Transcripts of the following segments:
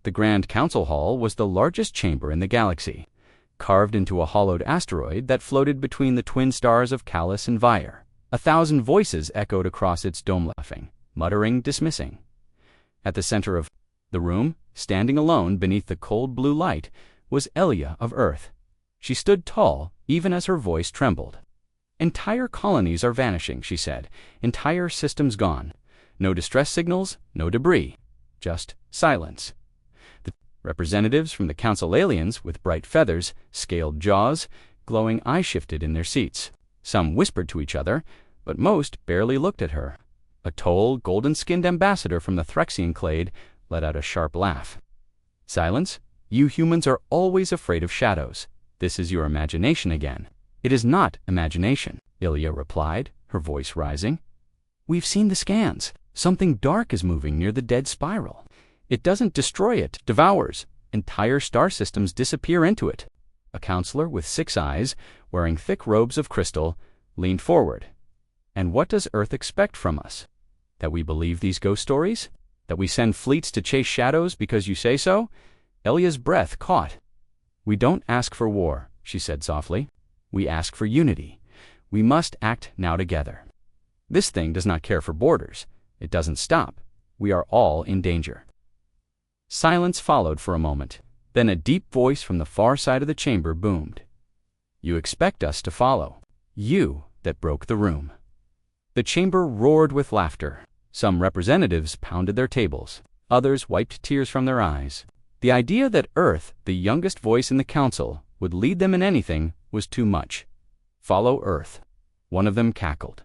The Grand Council Hall was the largest chamber in the galaxy, carved into a hollowed asteroid that floated between the twin stars of Callus and Vyre. 1,000 voices echoed across its dome, laughing, muttering, dismissing. At the center of the room, standing alone beneath the cold blue light, was Elia of Earth. She stood tall, even as her voice trembled. "Entire colonies are vanishing," she said. "Entire systems gone. No distress signals, no debris. Just silence." The representatives from the Council aliens, with bright feathers, scaled jaws, glowing eyes, shifted in their seats. Some whispered to each other, but most barely looked at her. A tall, golden-skinned ambassador from the Threxian clade let out a sharp laugh. "Silence? You humans are always afraid of shadows. This is your imagination again." "It is not imagination," Ilya replied, her voice rising. "We've seen the scans. Something dark is moving near the dead spiral. It doesn't destroy it, devours. Entire star systems disappear into it." A counselor with 6 eyes, wearing thick robes of crystal, leaned forward. "And what does Earth expect from us? That we believe these ghost stories? That we send fleets to chase shadows because you say so?" Ilya's breath caught. "We don't ask for war," she said softly. "We ask for unity. We must act now together. This thing does not care for borders. It doesn't stop. We are all in danger." Silence followed for a moment. Then a deep voice from the far side of the chamber boomed. "You expect us to follow. You that broke the room." The chamber roared with laughter. Some representatives pounded their tables. Others wiped tears from their eyes. The idea that Earth, the youngest voice in the council, would lead them in anything was too much. "Follow Earth." One of them cackled.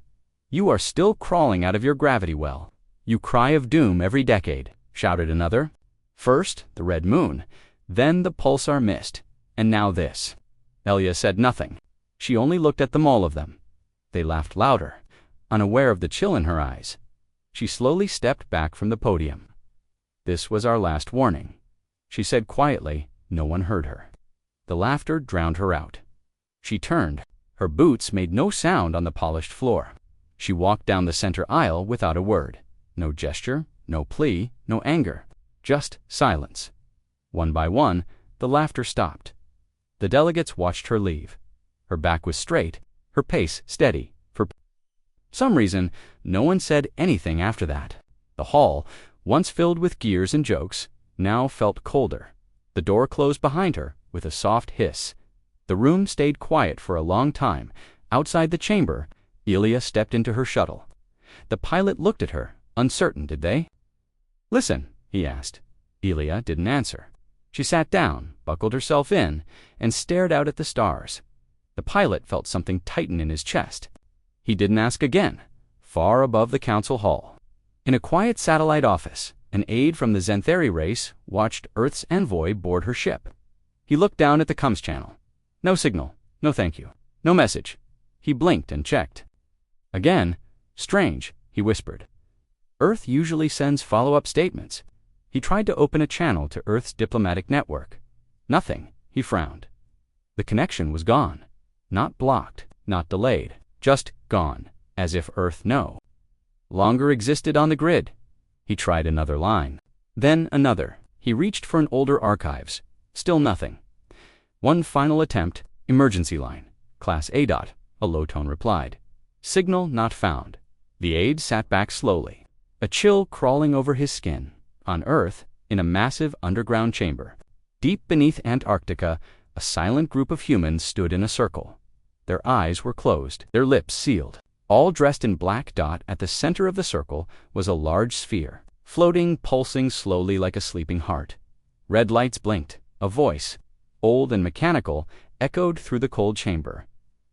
"You are still crawling out of your gravity well. You cry of doom every decade," shouted another. "First, the red moon, then the pulsar mist, and now this." Elia said nothing. She only looked at them, all of them. They laughed louder, unaware of the chill in her eyes. She slowly stepped back from the podium. "This was our last warning," she said quietly. No one heard her. The laughter drowned her out. She turned. Her boots made no sound on the polished floor. She walked down the center aisle without a word. No gesture, no plea, no anger. Just silence. One by one, the laughter stopped. The delegates watched her leave. Her back was straight, her pace steady. For some reason, no one said anything after that. The hall, once filled with gears and jokes, now felt colder. The door closed behind her with a soft hiss. The room stayed quiet for a long time. Outside the chamber, Elia stepped into her shuttle. The pilot looked at her, uncertain. "Did they?" "Listen," he asked. Elia didn't answer. She sat down, buckled herself in, and stared out at the stars. The pilot felt something tighten in his chest. He didn't ask again. Far above the council hall, in a quiet satellite office, an aide from the Xanthari race watched Earth's envoy board her ship. He looked down at the comms channel. No signal. No thank you. No message. He blinked and checked. Again. "Strange," he whispered. "Earth usually sends follow-up statements." He tried to open a channel to Earth's diplomatic network. Nothing. He frowned. The connection was gone. Not blocked, not delayed, just gone, as if Earth no longer existed on the grid. He tried another line. Then another. He reached for an older archives. Still nothing. One final attempt. "Emergency line. Class A. A low tone replied. "Signal not found." The aide sat back slowly, a chill crawling over his skin. On Earth, in a massive underground chamber, deep beneath Antarctica, a silent group of humans stood in a circle. Their eyes were closed, their lips sealed. All dressed in black. At the center of the circle was a large sphere, floating, pulsing slowly like a sleeping heart. Red lights blinked. A voice, old and mechanical, echoed through the cold chamber.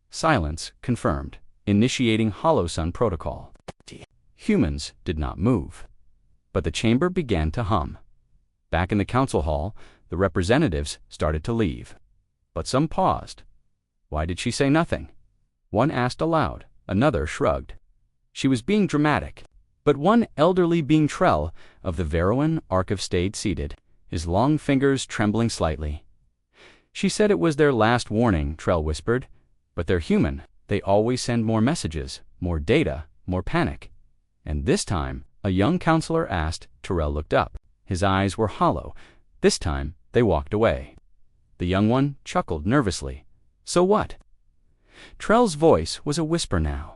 Silence confirmed, initiating Holosun protocol. Humans did not move, but the chamber began to hum. Back in the council hall, the representatives started to leave. But some paused. Why did she say nothing? One asked aloud, another shrugged. She was being dramatic, but one elderly being Trell of the Veroan Archive stayed seated, his long fingers trembling slightly. "She said it was their last warning," Trell whispered. "But they're human. They always send more messages, more data, more panic." And this time, a young counselor asked. Terrell looked up. His eyes were hollow. This time, they walked away. The young one chuckled nervously. So what? Trell's voice was a whisper now.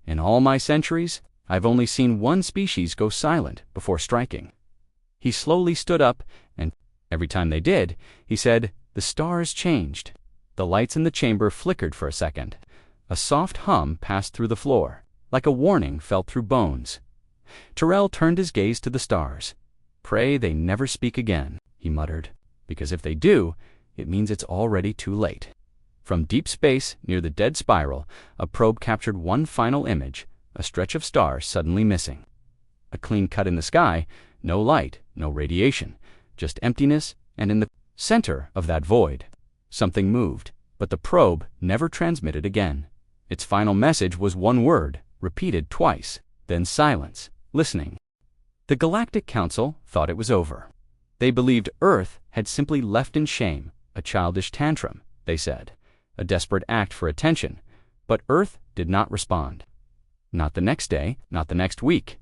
In all my centuries, I've only seen one species go silent before striking. He slowly stood up, and every time they did, he said, the stars changed. The lights in the chamber flickered for a second. A soft hum passed through the floor, like a warning felt through bones. Tyrell turned his gaze to the stars. Pray they never speak again, he muttered, because if they do, it means it's already too late. From deep space, near the dead spiral, a probe captured one final image, a stretch of stars suddenly missing. A clean cut in the sky, no light, no radiation, just emptiness, and in the center of that void, something moved, but the probe never transmitted again. Its final message was one word, repeated twice, then silence, listening. The Galactic Council thought it was over. They believed Earth had simply left in shame, a childish tantrum, they said, a desperate act for attention, but Earth did not respond. Not the next day, not the next week.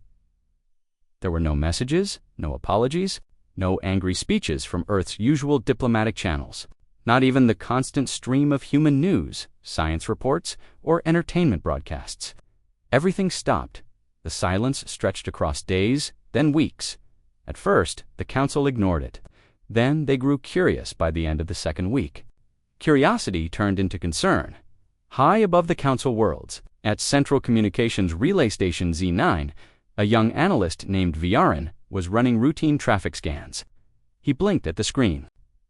There were no messages, no apologies, no angry speeches from Earth's usual diplomatic channels, not even the constant stream of human news, science reports, or entertainment broadcasts. Everything stopped. The silence stretched across days, then weeks. At first, the Council ignored it. Then they grew curious by the end of the second week. Curiosity turned into concern. High above the Council worlds, at Central Communications Relay Station Z9, a young analyst named Viarin was running routine traffic scans. He blinked at the screen.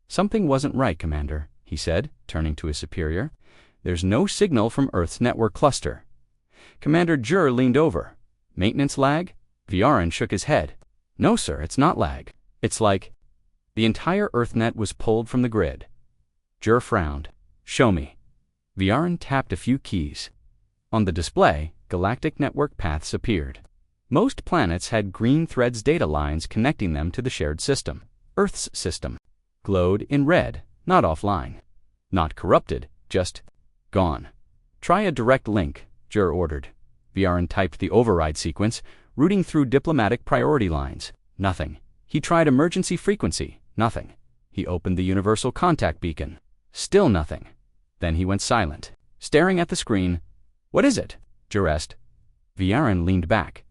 Something wasn't right, Commander, he said, turning to his superior. There's no signal from Earth's network cluster. Commander Jur leaned over. Maintenance lag? Viarin shook his head. No, sir, it's not lag. It's like the entire EarthNet was pulled from the grid. Jur frowned. Show me. Viarin tapped a few keys. On the display, galactic network paths appeared. Most planets had green threads data lines connecting them to the shared system. Earth's system glowed in red, not offline. Not corrupted, just gone. Try a direct link, Jur ordered. Viarin typed the override sequence, routing through diplomatic priority lines. Nothing. He tried emergency frequency. Nothing. He opened the universal contact beacon. Still nothing. Then he went silent, staring at the screen. What is it? Jur asked. Viarin leaned back.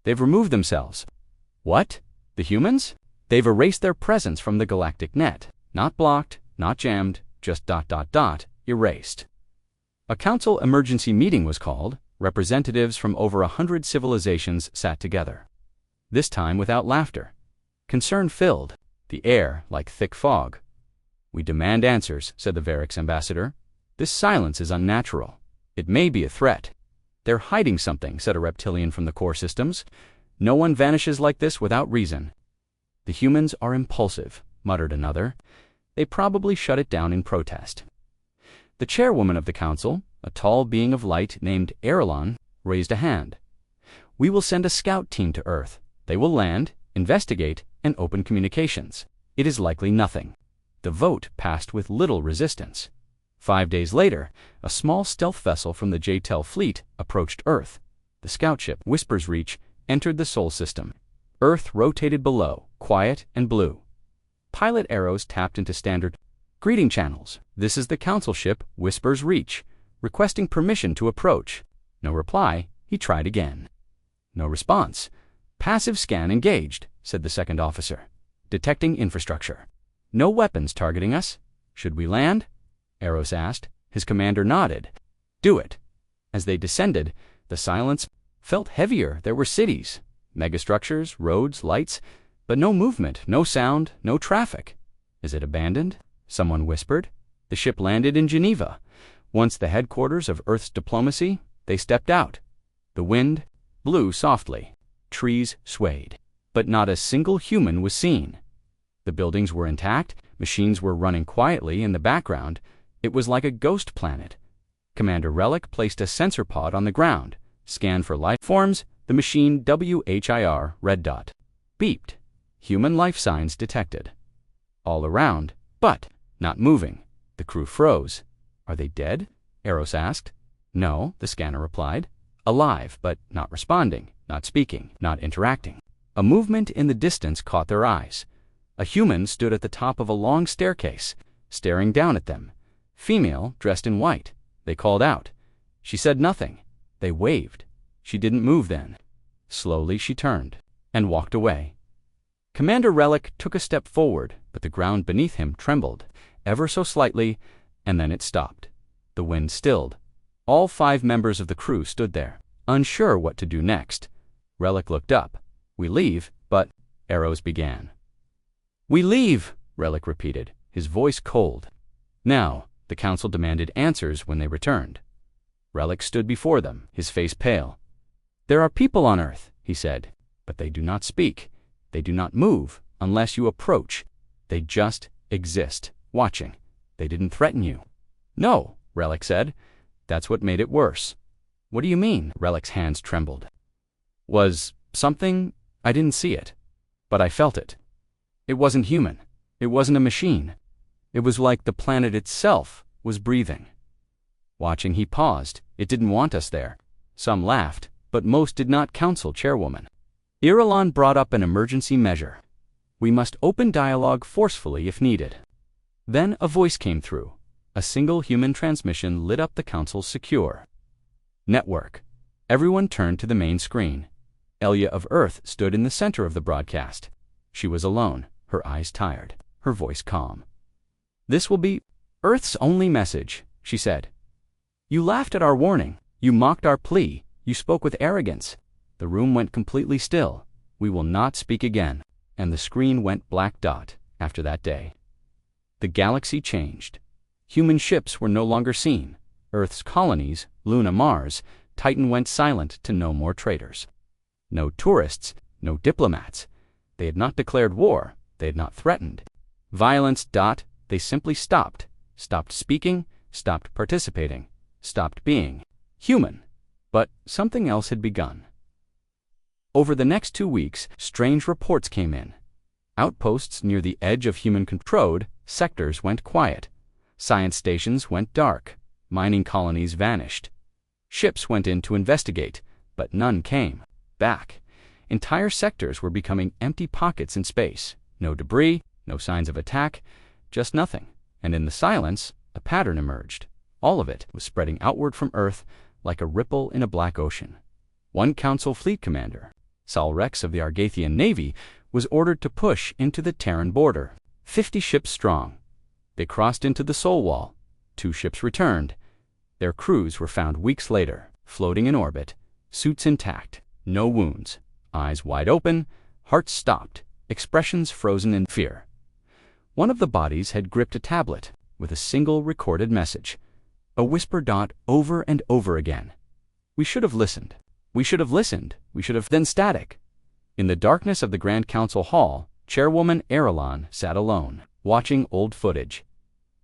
They've removed themselves. What? The humans? They've erased their presence from the galactic net. Not blocked, not jammed, just ... erased. A council emergency meeting was called. Representatives from over 100 civilizations sat together. This time without laughter. Concern filled the air like thick fog. We demand answers, said the Varix ambassador. This silence is unnatural. It may be a threat. They're hiding something, said a reptilian from the core systems. No one vanishes like this without reason. The humans are impulsive, muttered another. They probably shut it down in protest. The chairwoman of the council, a tall being of light named Erelon, raised a hand. We will send a scout team to Earth. They will land, investigate, and open communications. It is likely nothing. The vote passed with little resistance. 5 days later, a small stealth vessel from the J-Tel fleet approached Earth. The scout ship, Whisper's Reach, entered the Sol system. Earth rotated below, quiet and blue. Pilot arrows tapped into standard greeting channels. This is the council ship, Whisper's Reach, requesting permission to approach. No reply. He tried again. No response. Passive scan engaged, said the second officer. Detecting infrastructure. No weapons targeting us. Should we land? Eros asked. His commander nodded. Do it. As they descended, the silence felt heavier. There were cities, megastructures, roads, lights, but no movement, no sound, no traffic. Is it abandoned? Someone whispered. The ship landed in Geneva. Once the headquarters of Earth's diplomacy, they stepped out. The wind blew softly. Trees swayed. But not a single human was seen. The buildings were intact. Machines were running quietly in the background. It was like a ghost planet. Commander Relic placed a sensor pod on the ground, scanned for life forms. The machine WHIR red dot beeped. Human life signs detected. All around, but not moving. The crew froze. Are they dead? Eros asked. No, the scanner replied. Alive, but not responding, not speaking, not interacting. A movement in the distance caught their eyes. A human stood at the top of a long staircase, staring down at them. Female, dressed in white. They called out. She said nothing. They waved. She didn't move then. Slowly she turned and walked away. Commander Relic took a step forward, but the ground beneath him trembled, ever so slightly, and then it stopped. The wind stilled. All 5 members of the crew stood there, unsure what to do next. Relic looked up. "We leave, but—" Arrows began. "We leave," Relic repeated, his voice cold. Now, the council demanded answers when they returned. Relic stood before them, his face pale. "There are people on Earth," he said, "but they do not speak. They do not move unless you approach. They just exist, watching. They didn't threaten you." "No," Relic said. "That's what made it worse." "What do you mean?" Relic's hands trembled. "Was something, I didn't see it, but I felt it. It wasn't human. It wasn't a machine. It was like the planet itself was breathing." Watching, he paused. It didn't want us there. Some laughed, but most did not, council chairwoman. Irulan brought up an emergency measure. "We must open dialogue forcefully if needed." Then a voice came through. A single human transmission lit up the council's secure network. Everyone turned to the main screen. Elia of Earth stood in the center of the broadcast. She was alone, her eyes tired, her voice calm. "This will be Earth's only message," she said. "You laughed at our warning. You mocked our plea. You spoke with arrogance." The room went completely still. "We will not speak again." And the screen went black dot after that day. The galaxy changed. Human ships were no longer seen. Earth's colonies, Luna, Mars, Titan went silent to no more traders. No tourists, no diplomats. They had not declared war. They had not threatened violence. They simply stopped. Stopped speaking, stopped participating, stopped being human. But something else had begun. Over the next 2 weeks, strange reports came in. Outposts near the edge of human-controlled sectors went quiet. Science stations went dark. Mining colonies vanished. Ships went in to investigate, but none came back. Entire sectors were becoming empty pockets in space. No debris, no signs of attack, just nothing. And in the silence, a pattern emerged. All of it was spreading outward from Earth like a ripple in a black ocean. One council fleet commander, Sol Rex of the Argathian Navy, was ordered to push into the Terran border, 50 ships strong. They crossed into the Sol Wall. 2 ships returned. Their crews were found weeks later, floating in orbit, suits intact, no wounds, eyes wide open, hearts stopped, expressions frozen in fear. One of the bodies had gripped a tablet with a single recorded message, a whisper over and over again. "We should have listened. We should have listened. We should have..." Then static. In the darkness of the Grand Council Hall, Chairwoman Irulan sat alone, watching old footage.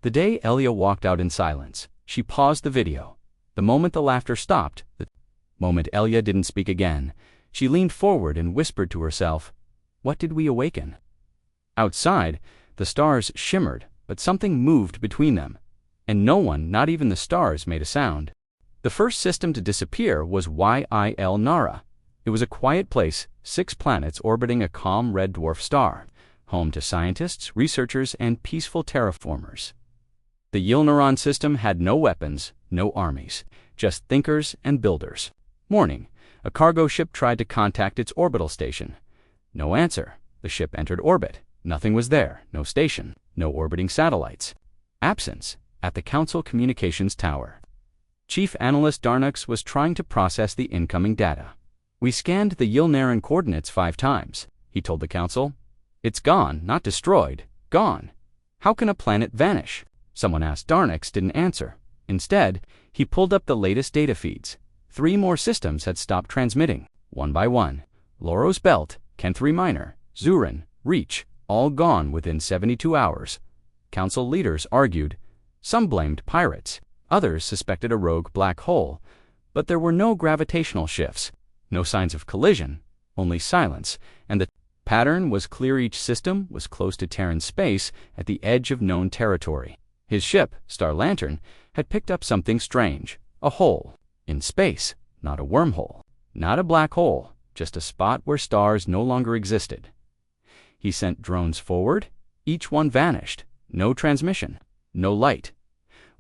The day Elia walked out in silence, she paused the video. The moment the laughter stopped, the moment Elia didn't speak again, she leaned forward and whispered to herself, "What did we awaken?" Outside, the stars shimmered, but something moved between them, and no one, not even the stars, made a sound. The first system to disappear was YIL Nara. It was a quiet place, 6 planets orbiting a calm red dwarf star, home to scientists, researchers, and peaceful terraformers. The Yilnaran system had no weapons, no armies, just thinkers and builders. Morning, a cargo ship tried to contact its orbital station. No answer. The ship entered orbit. Nothing was there, no station, no orbiting satellites. Absence at the Council Communications Tower. Chief Analyst Darnux was trying to process the incoming data. "We scanned the Yilnaran coordinates 5 times, he told the Council. "It's gone, not destroyed. Gone. How can a planet vanish?" Someone asked. Darnux didn't answer. Instead, he pulled up the latest data feeds. 3 more systems had stopped transmitting, one by one. Loros Belt, Ken-3 Minor, Zurin, Reach, all gone within 72 hours. Council leaders argued. Some blamed pirates. Others suspected a rogue black hole. But there were no gravitational shifts, no signs of collision, only silence, and the pattern was clear. Each system was close to Terran space at the edge of known territory. His ship, Star Lantern, had picked up something strange. A hole. In space. Not a wormhole. Not a black hole. Just a spot where stars no longer existed. He sent drones forward. Each one vanished. No transmission. No light.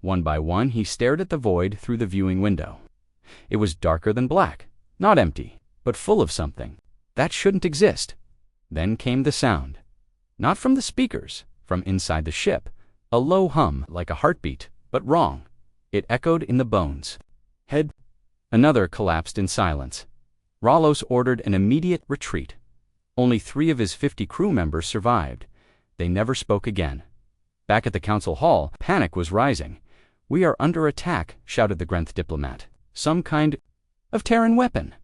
One by one, he stared at the void through the viewing window. It was darker than black. Not empty, but full of something. That shouldn't exist. Then came the sound. Not from the speakers, from inside the ship. A low hum, like a heartbeat, but wrong. It echoed in the bones. Head. Another collapsed in silence. Rallos ordered an immediate retreat. Only 3 of his 50 crew members survived. They never spoke again. Back at the council hall, panic was rising. "We are under attack," shouted the Grenth diplomat. "Some kind of Terran weapon."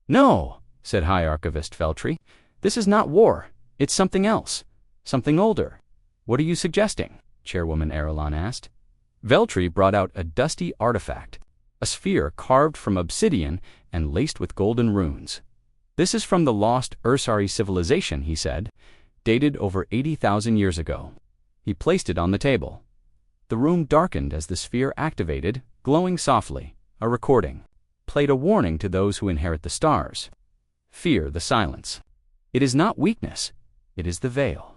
"No," said High Archivist Veltri. "This is not war. It's something else. Something older." "What are you suggesting?" Chairwoman Erelon asked. Veltri brought out a dusty artifact, a sphere carved from obsidian and laced with golden runes. "This is from the lost Ursari civilization," he said, "dated over 80,000 years ago." He placed it on the table. The room darkened as the sphere activated, glowing softly. A recording played a warning to those who inherit the stars. Fear the silence. It is not weakness. It is the veil.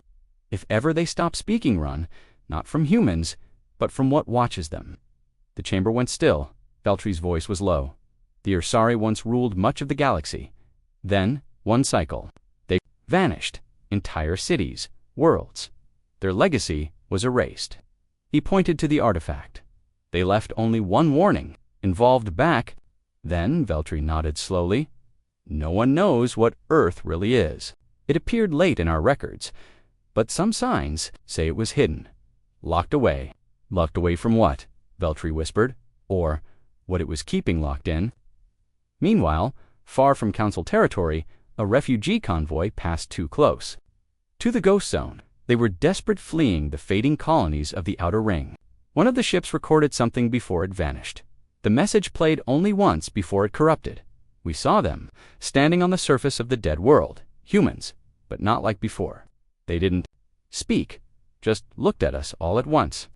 If ever they stop speaking, run, not from humans, but from what watches them. The chamber went still. Veltri's voice was low. The Ursari once ruled much of the galaxy. Then, one cycle, they vanished. Entire cities, worlds. Their legacy was erased. He pointed to the artifact. They left only one warning, involved back. Then, Veltri nodded slowly. No one knows what Earth really is. It appeared late in our records, but some signs say it was hidden. Locked away. Locked away from what? Veltri whispered. Or what it was keeping locked in. Meanwhile, far from Council territory, a refugee convoy passed too close. To the ghost zone. They were desperate, fleeing the fading colonies of the Outer Ring. One of the ships recorded something before it vanished. The message played only once before it corrupted. We saw them, standing on the surface of the dead world. Humans, but not like before. They didn't speak, just looked at us all at once.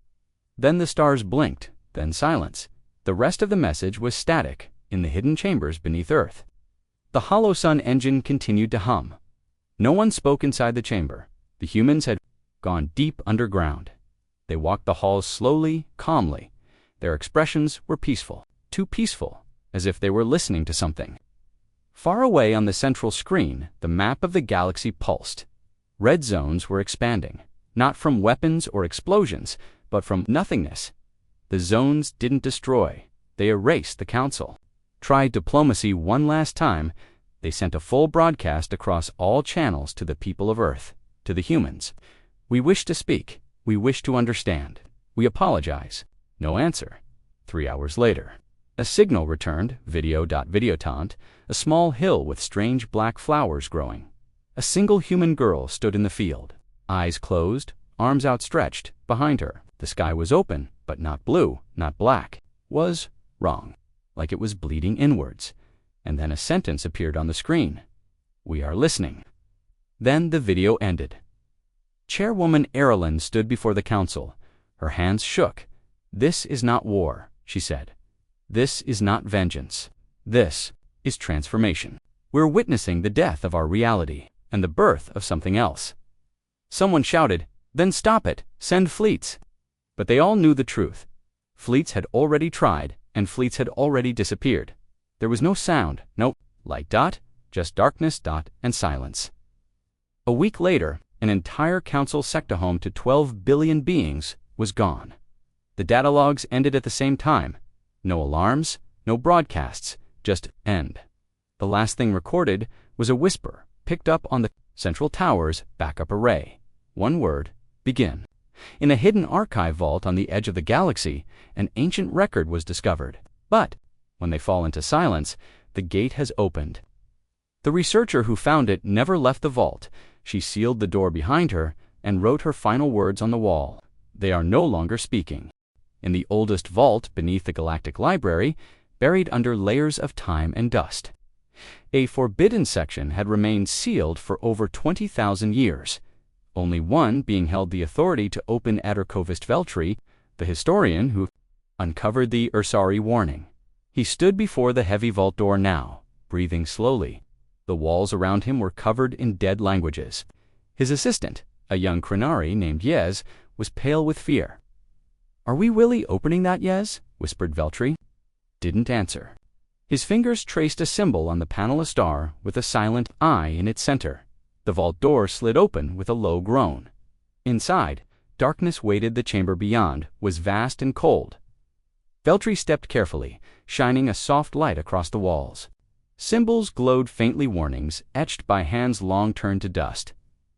Then the stars blinked, then silence. The rest of the message was static, in the hidden chambers beneath Earth. The hollow sun engine continued to hum. No one spoke inside the chamber. The humans had gone deep underground. They walked the halls slowly, calmly. Their expressions were peaceful, too peaceful, as if they were listening to something. Far away on the central screen, the map of the galaxy pulsed. Red zones were expanding, not from weapons or explosions, but from nothingness. The zones didn't destroy. They erased the council. Tried diplomacy one last time. They sent a full broadcast across all channels to the people of Earth, to the humans. "We wish to speak. We wish to understand. We apologize." No answer. 3 hours later. A signal returned, video.videotant, a small hill with strange black flowers growing. A single human girl stood in the field, eyes closed, arms outstretched, behind her. The sky was open, but not blue, not black. Was wrong, like it was bleeding inwards. And then a sentence appeared on the screen. "We are listening." Then the video ended. Chairwoman Erelon stood before the council. Her hands shook. "This is not war," she said. "This is not vengeance. This is transformation. We're witnessing the death of our reality and the birth of something else." Someone shouted, "Then stop it! Send fleets!" But they all knew the truth. Fleets had already tried, and fleets had already disappeared. There was no sound, no light dot, just darkness dot and silence. A week later, an entire council sectahome to 12 billion beings was gone. The data logs ended at the same time. No alarms, no broadcasts, just end. The last thing recorded was a whisper picked up on the central tower's backup array. One word, begin. In a hidden archive vault on the edge of the galaxy, an ancient record was discovered. But when they fall into silence, the gate has opened. The researcher who found it never left the vault. She sealed the door behind her and wrote her final words on the wall. They are no longer speaking. In the oldest vault beneath the Galactic Library, buried under layers of time and dust. A forbidden section had remained sealed for over 20,000 years. Only one being held the authority to open Aderkovist Veltri, the historian who uncovered the Ursari warning. He stood before the heavy vault door now, breathing slowly. The walls around him were covered in dead languages. His assistant, a young Krenari named Yez, was pale with fear. "Are we really opening that, Yez?" whispered Veltri. Didn't answer. His fingers traced a symbol on the panel, a star with a silent eye in its center. The vault door slid open with a low groan. Inside, darkness waited. The chamber beyond was vast and cold. Veltri stepped carefully, shining a soft light across the walls. Symbols glowed faintly, warnings etched by hands long turned to dust.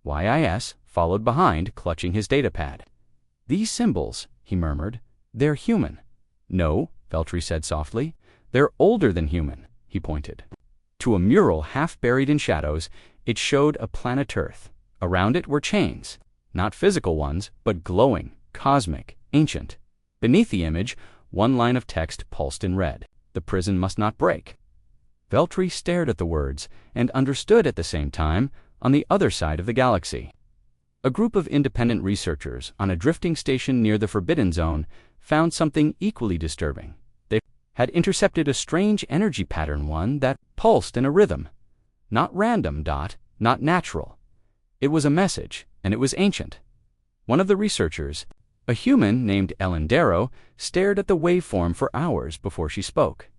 YIS followed behind, clutching his datapad. "These symbols," he murmured, "they're human." "No," Veltri said softly. "They're older than human," he pointed. To a mural half buried in shadows, it showed a planet Earth. Around it were chains, not physical ones, but glowing, cosmic, ancient. Beneath the image, one line of text pulsed in red. "The prison must not break." Veltri stared at the words and understood at the same time. On the other side of the galaxy, a group of independent researchers on a drifting station near the Forbidden Zone found something equally disturbing. They had intercepted a strange energy pattern, one that pulsed in a rhythm. Not random, not natural. It was a message, and it was ancient. One of the researchers, a human named Ellen Darrow, stared at the waveform for hours before she spoke.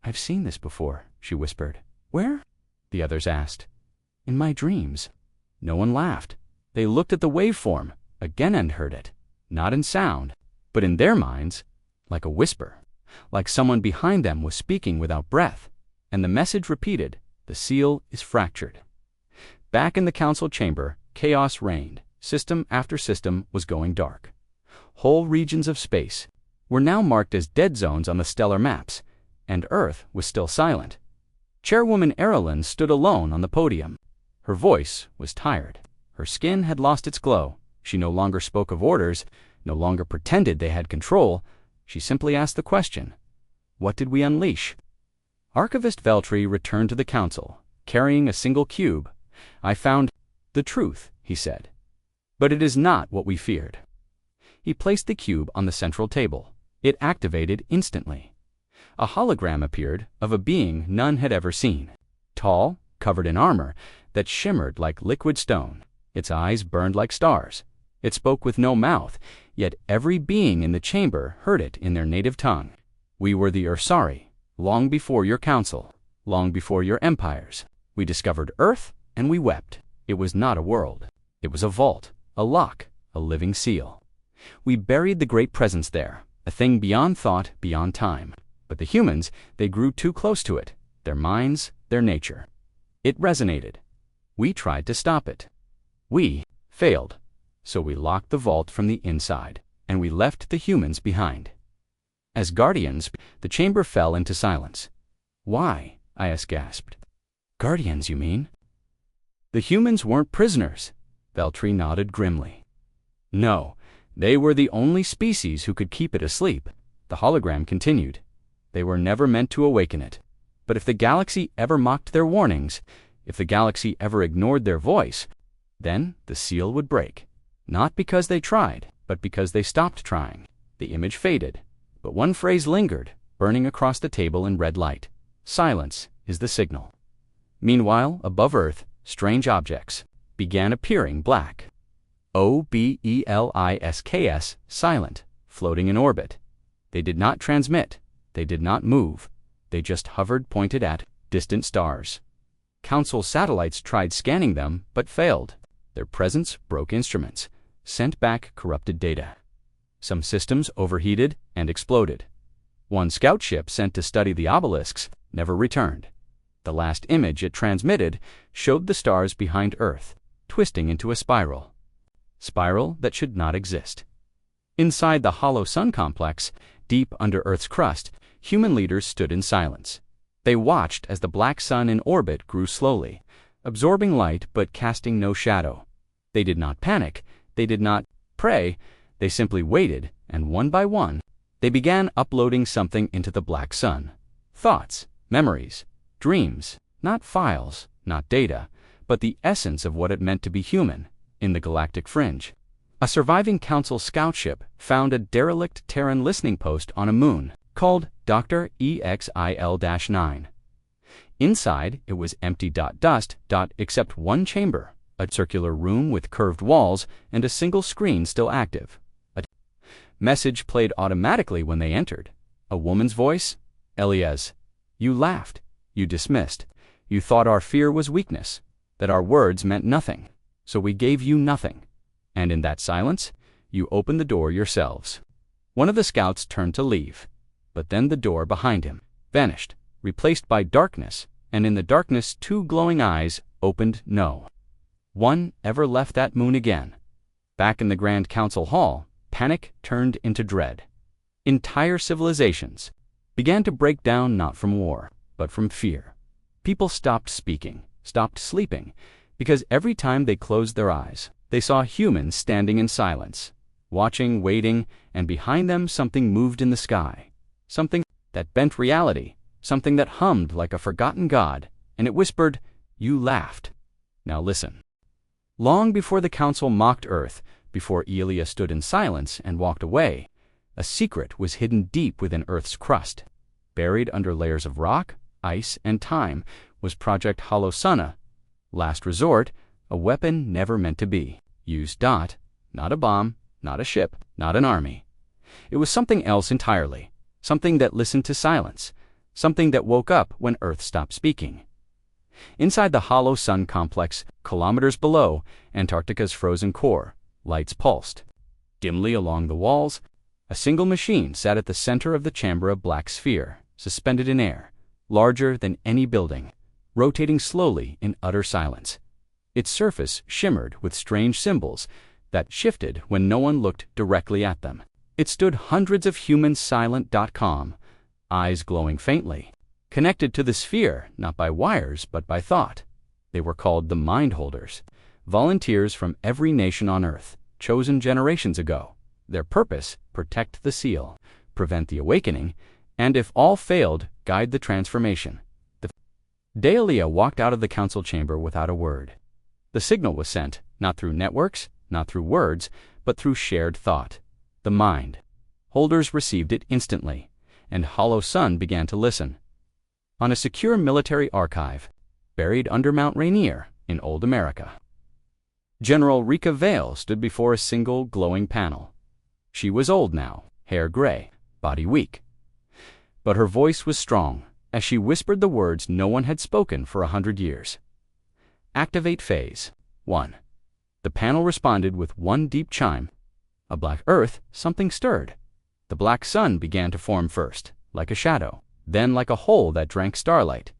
"I've seen this before," she whispered. "Where?" the others asked. "In my dreams." No one laughed. They looked at the waveform again and heard it, not in sound, but in their minds, like a whisper, like someone behind them was speaking without breath. And the message repeated, "The seal is fractured." Back in the council chamber, chaos reigned. System after system was going dark. Whole regions of space were now marked as dead zones on the stellar maps, and Earth was still silent. Chairwoman Erilyn stood alone on the podium. Her voice was tired. Her skin had lost its glow. She no longer spoke of orders, no longer pretended they had control. She simply asked the question, "What did we unleash?" Archivist Veltri returned to the council, carrying a single cube. "I found the truth," he said. "But it is not what we feared." He placed the cube on the central table. It activated instantly. A hologram appeared of a being none had ever seen. Tall, covered in armor that shimmered like liquid stone. Its eyes burned like stars. It spoke with no mouth, yet every being in the chamber heard it in their native tongue. "We were the Ursari, long before your council, long before your empires. We discovered Earth, and we wept. It was not a world. It was a vault, a lock, a living seal. We buried the great presence there, a thing beyond thought, beyond time. But the humans, they grew too close to it, their minds, their nature. It resonated. We tried to stop it. We failed. So we locked the vault from the inside, and we left the humans behind." As guardians, the chamber fell into silence. "Why?" Is gasped. "Guardians, you mean?" "The humans weren't prisoners." Veltri nodded grimly. "No, they were the only species who could keep it asleep." The hologram continued. "They were never meant to awaken it. But if the galaxy ever mocked their warnings, if the galaxy ever ignored their voice, then the seal would break. Not because they tried, but because they stopped trying." The image faded, but one phrase lingered, burning across the table in red light. "Silence is the signal." Meanwhile, above Earth, strange objects began appearing, black. OBELISKS, silent, floating in orbit. They did not transmit. They did not move. They just hovered, pointed at distant stars. Council satellites tried scanning them, but failed. Their presence broke instruments, sent back corrupted data. Some systems overheated and exploded. One scout ship sent to study the obelisks never returned. The last image it transmitted showed the stars behind Earth, twisting into a spiral. Spiral that should not exist. Inside the hollow sun complex, deep under Earth's crust, human leaders stood in silence. They watched as the black sun in orbit grew slowly, absorbing light but casting no shadow. They did not panic. They did not pray. They simply waited, and one by one, they began uploading something into the black sun. Thoughts, memories, dreams, not files, not data, but the essence of what it meant to be human in the galactic fringe. A surviving council scout ship found a derelict Terran listening post on a moon called Dr. EXIL-9. Inside, it was empty. Dust. Except one chamber, A circular room with curved walls and a single screen still active. A message played automatically when they entered. A woman's voice? Elias, you laughed. You dismissed. You thought our fear was weakness, that our words meant nothing. So we gave you nothing. And in that silence, you opened the door yourselves. One of the scouts turned to leave, but then the door behind him vanished, replaced by darkness, and in the darkness 2 glowing eyes opened. No one ever left that moon again. Back in the Grand Council Hall, panic turned into dread. Entire civilizations began to break down not from war, but from fear. People stopped speaking, stopped sleeping, because every time they closed their eyes, they saw humans standing in silence, watching, waiting, and behind them something moved in the sky. Something that bent reality, something that hummed like a forgotten god, and it whispered, "You laughed. Now listen." Long before the council mocked Earth, before Elia stood in silence and walked away, a secret was hidden deep within Earth's crust. Buried under layers of rock, ice, and time was Project Holosuna. Last resort, a weapon never meant to be used. Not a bomb, not a ship, not an army. It was something else entirely, something that listened to silence, something that woke up when Earth stopped speaking. Inside the hollow sun complex, kilometers below Antarctica's frozen core, lights pulsed. Dimly along the walls, a single machine sat at the center of the chamber, a black sphere, suspended in air, larger than any building, rotating slowly in utter silence. Its surface shimmered with strange symbols that shifted when no one looked directly at them. It stood hundreds of humans silent.com, eyes glowing faintly, connected to the sphere not by wires but by thought. They were called the Mind Holders, volunteers from every nation on Earth, chosen generations ago. Their purpose, protect the seal, prevent the awakening, and if all failed, guide the transformation. Dahlia walked out of the council chamber without a word. The signal was sent, not through networks, not through words, but through shared thought. The Mind Holders received it instantly, and Hollow Sun began to listen. On a secure military archive, buried under Mount Rainier in Old America, General Rika Vale stood before a single glowing panel. She was old now, hair gray, body weak. But her voice was strong, as she whispered the words no one had spoken for 100 years. Activate Phase 1. The panel responded with one deep chime. A black earth, something stirred. The black sun began to form first, like a shadow, then like a hole that drank starlight.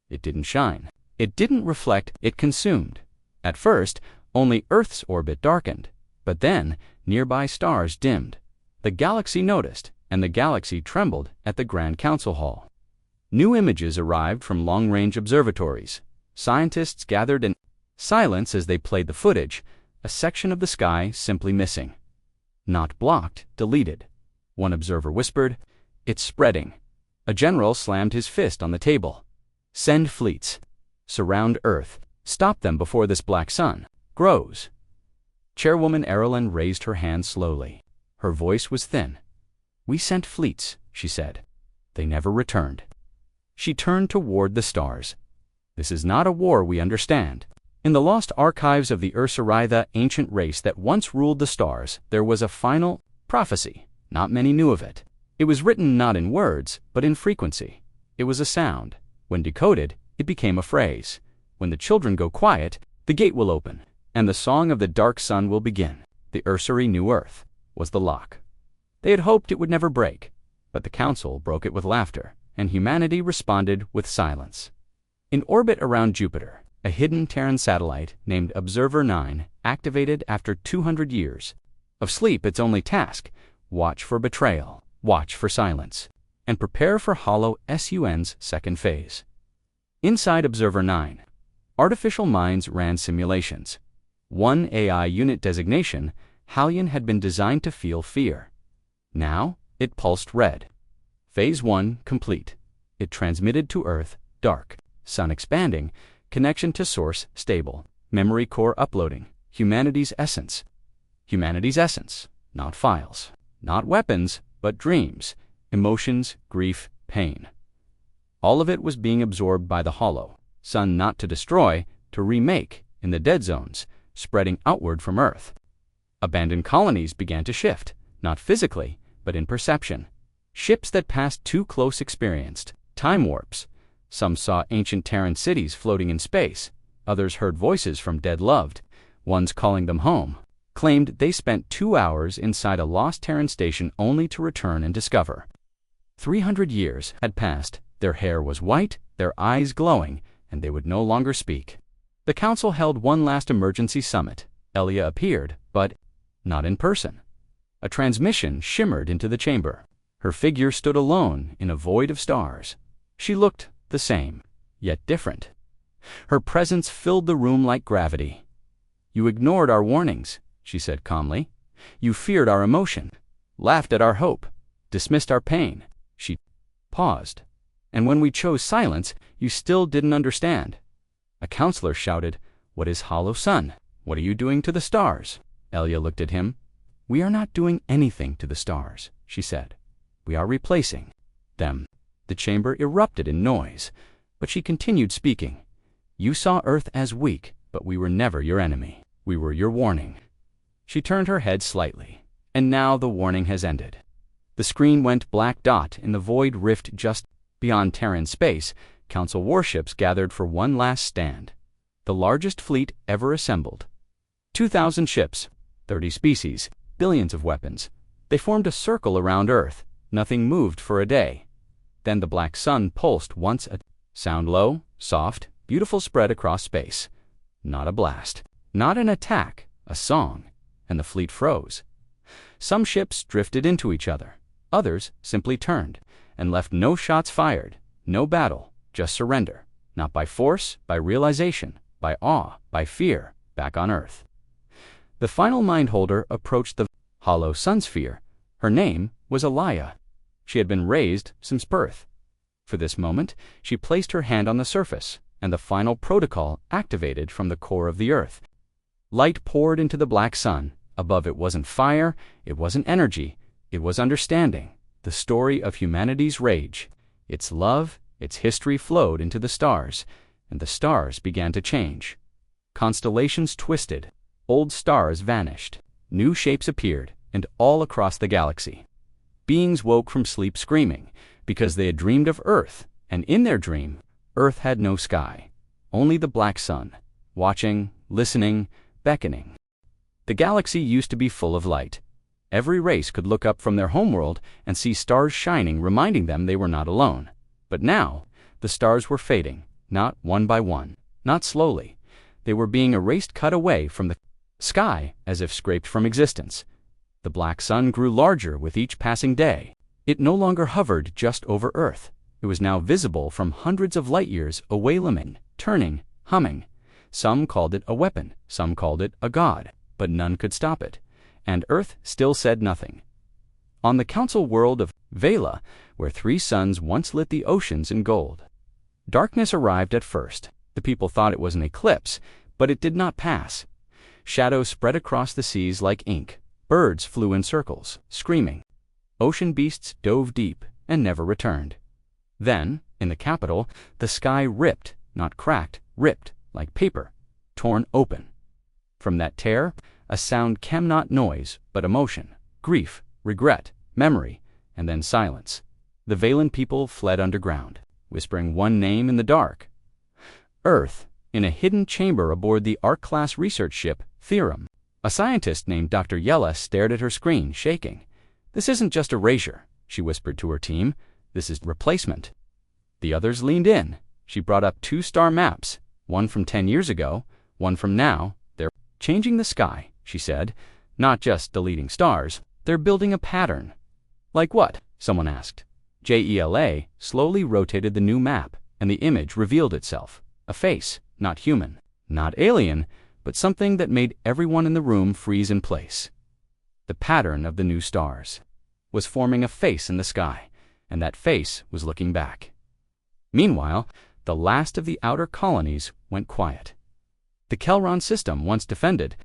It didn't shine. It didn't reflect, it consumed. At first, only Earth's orbit darkened, but then nearby stars dimmed. The galaxy noticed, and the galaxy trembled at the Grand Council Hall. New images arrived from long-range observatories. Scientists gathered in silence as they played the footage, a section of the sky simply missing. Not blocked, deleted. One observer whispered, "It's spreading." A general slammed his fist on the table. "Send fleets. Surround Earth. Stop them before this black sun grows." Chairwoman Erilyn raised her hand slowly. Her voice was thin. "We sent fleets," she said. "They never returned." She turned toward the stars. "This is not a war we understand." In the lost archives of the Ursarai, the ancient race that once ruled the stars, there was a final prophecy. Not many knew of it. It was written not in words, but in frequency. It was a sound. When decoded, it became a phrase. When the children go quiet, the gate will open, and the song of the dark sun will begin. The Ursari New Earth was the lock. They had hoped it would never break, but the council broke it with laughter, and humanity responded with silence. In orbit around Jupiter, a hidden Terran satellite named Observer 9 activated after 200 years. Of sleep, its only task: watch for betrayal, watch for silence, and prepare for Hollow Sun's second phase. Inside Observer 9, artificial minds ran simulations. One AI unit designation, Halion, had been designed to feel fear. Now, it pulsed red. Phase 1 complete. It transmitted to Earth, dark, sun expanding, connection to source stable, memory core uploading, humanity's essence. Humanity's essence, not files, not weapons, but dreams, emotions, grief, pain. All of it was being absorbed by the Hollow Sun, not to destroy, to remake, in the dead zones, spreading outward from Earth. Abandoned colonies began to shift, not physically, but in perception. Ships that passed too close experienced time warps. Some saw ancient Terran cities floating in space. Others heard voices from dead loved ones calling them home. Claimed they spent 2 hours inside a lost Terran station only to return and discover 300 years had passed. Their hair was white, their eyes glowing, and they would no longer speak. The council held one last emergency summit. Elia appeared, but not in person. A transmission shimmered into the chamber. Her figure stood alone in a void of stars. She looked the same, yet different. Her presence filled the room like gravity. "You ignored our warnings," she said calmly. "You feared our emotion, laughed at our hope, dismissed our pain." She paused. "And when we chose silence, you still didn't understand." A counselor shouted, "What is Hollow Sun? What are you doing to the stars?" Elia looked at him. "We are not doing anything to the stars," she said. "We are replacing them." The chamber erupted in noise, but she continued speaking. "You saw Earth as weak, but we were never your enemy. We were your warning." She turned her head slightly. "And now the warning has ended." The screen went black dot in the void rift just beyond Terran space. Council warships gathered for one last stand. The largest fleet ever assembled. 2,000 ships, 30 species, billions of weapons. They formed a circle around Earth. Nothing moved for a day. Then the black sun pulsed once, a sound low, soft, beautiful spread across space. Not a blast, not an attack, a song, and the fleet froze. Some ships drifted into each other. Others simply turned and left no shots fired, no battle, just surrender. Not by force, by realization, by awe, by fear, back on Earth. The final mindholder approached the hollow sun sphere. Her name was Elia. She had been raised since birth. For this moment, she placed her hand on the surface, and the final protocol activated from the core of the Earth. Light poured into the black sun. Above it wasn't fire, it wasn't energy, it was understanding, the story of humanity's rage. Its love, its history flowed into the stars, and the stars began to change. Constellations twisted, old stars vanished, new shapes appeared, and all across the galaxy. Beings woke from sleep screaming, because they had dreamed of Earth, and in their dream, Earth had no sky, only the black sun, watching, listening, beckoning. The galaxy used to be full of light. Every race could look up from their homeworld and see stars shining, reminding them they were not alone. But now, the stars were fading, not one by one, not slowly. They were being erased, cut away from the sky as if scraped from existence. The black sun grew larger with each passing day. It no longer hovered just over Earth. It was now visible from hundreds of light years away, limning, turning, humming. Some called it a weapon, some called it a god, but none could stop it. And Earth still said nothing. On the council world of Vela, where 3 suns once lit the oceans in gold, darkness arrived at first. The people thought it was an eclipse, but it did not pass. Shadows spread across the seas like ink. Birds flew in circles, screaming. Ocean beasts dove deep and never returned. Then, in the capital, the sky ripped, not cracked, ripped, like paper, torn open. From that tear, a sound came, not noise, but emotion, grief, regret, memory, and then silence. The Valan people fled underground, whispering one name in the dark. Earth, in a hidden chamber aboard the Ark-class research ship, Theorem. A scientist named Dr. Yella stared at her screen, shaking. "This isn't just erasure," she whispered to her team. "This is replacement." The others leaned in. She brought up 2 star maps, one from 10 years ago, one from now. "They're changing the sky," she said. "Not just deleting stars. They're building a pattern." "Like what?" someone asked. JELA slowly rotated the new map, and the image revealed itself. A face, not human, not alien, but something that made everyone in the room freeze in place. The pattern of the new stars was forming a face in the sky, and that face was looking back. Meanwhile, the last of the outer colonies went quiet. The Kelron system, once defended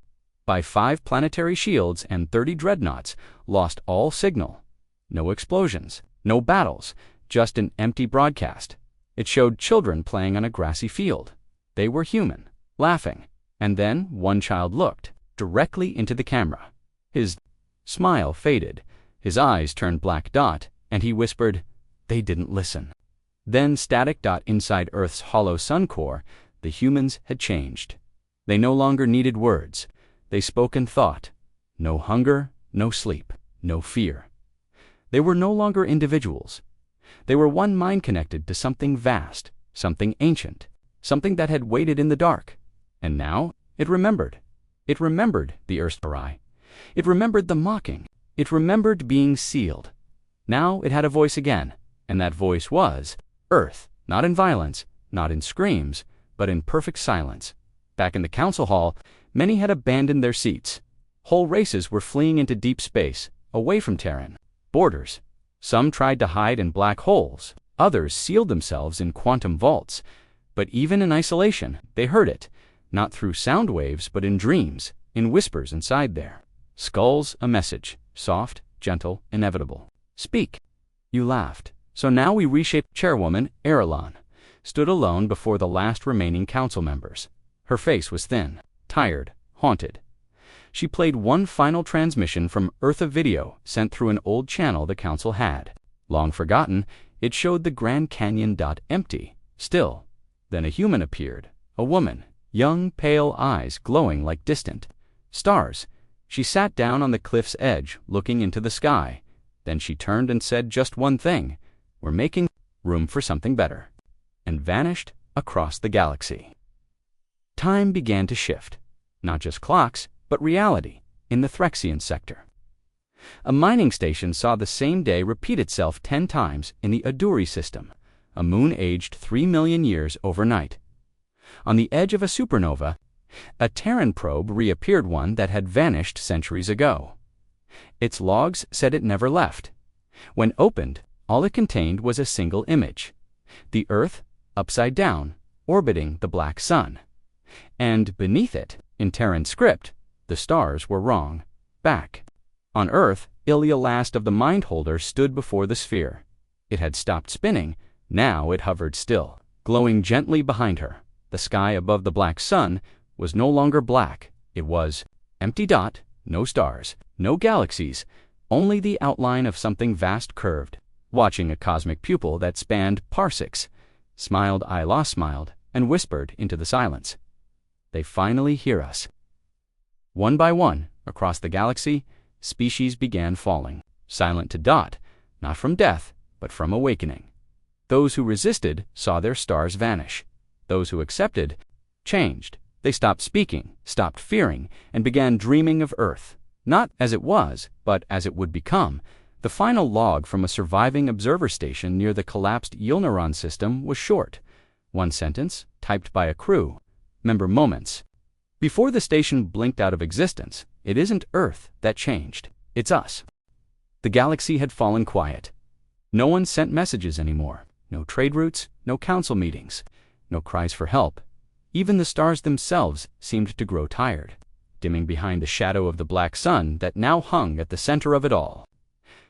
by 5 planetary shields and 30 dreadnoughts, lost all signal. No explosions, no battles, just an empty broadcast. It showed children playing on a grassy field. They were human, laughing, And then one child looked directly into the camera. His smile faded, his eyes turned black dot, and he whispered, "They didn't listen." Then static dot inside Earth's hollow sun core, the humans had changed. They no longer needed words. They spoke in thought. No hunger, no sleep, no fear. They were no longer individuals. They were one mind connected to something vast, something ancient, something that had waited in the dark. And now it remembered. It remembered the Earth's cry. It remembered the mocking. It remembered being sealed. Now it had a voice again, and that voice was Earth, not in violence, not in screams, but in perfect silence. Back in the council hall, many had abandoned their seats. Whole races were fleeing into deep space, away from Terran borders. Some tried to hide in black holes. Others sealed themselves in quantum vaults. But even in isolation, they heard it, not through sound waves, but in dreams, in whispers inside there. Skulls, a message, soft, gentle, inevitable. Speak. You laughed. So now we reshaped. Chairwoman Erelon stood alone before the last remaining council members. Her face was thin, tired, haunted. She played one final transmission from Earth, a video sent through an old channel the council had. Long forgotten, it showed the Grand Canyon empty, still. Then a human appeared, a woman, young, pale eyes glowing like distant stars. She sat down on the cliff's edge, looking into the sky. Then she turned and said just one thing: "We're making room for something better," and vanished across the galaxy. Time began to shift. Not just clocks, but reality, in the Threxian sector. A mining station saw the same day repeat itself 10 times in the Aduri system, a moon aged 3 million years overnight. On the edge of a supernova, a Terran probe reappeared, one that had vanished centuries ago. Its logs said it never left. When opened, all it contained was a single image: the Earth, upside down, orbiting the black sun. And beneath it, in Terran script, the stars were wrong, back. On Earth, Ilya last of the Mind Holders stood before the sphere. It had stopped spinning. Now it hovered still, glowing gently behind her. The sky above the black sun was no longer black. It was empty dot, no stars, no galaxies, only the outline of something vast curved. Watching a cosmic pupil that spanned parsecs, smiled Ayla smiled and whispered into the silence. They finally hear us. One by one, across the galaxy, species began falling, silent to dot, not from death, but from awakening. Those who resisted saw their stars vanish. Those who accepted changed. They stopped speaking, stopped fearing, and began dreaming of Earth, not as it was, but as it would become. The final log from a surviving observer station near the collapsed Yilneron system was short. One sentence, typed by a crew member moments before the station blinked out of existence: "It isn't Earth that changed, it's us." The galaxy had fallen quiet. No one sent messages anymore. No trade routes, no council meetings, no cries for help. Even the stars themselves seemed to grow tired, dimming behind the shadow of the black sun that now hung at the center of it all.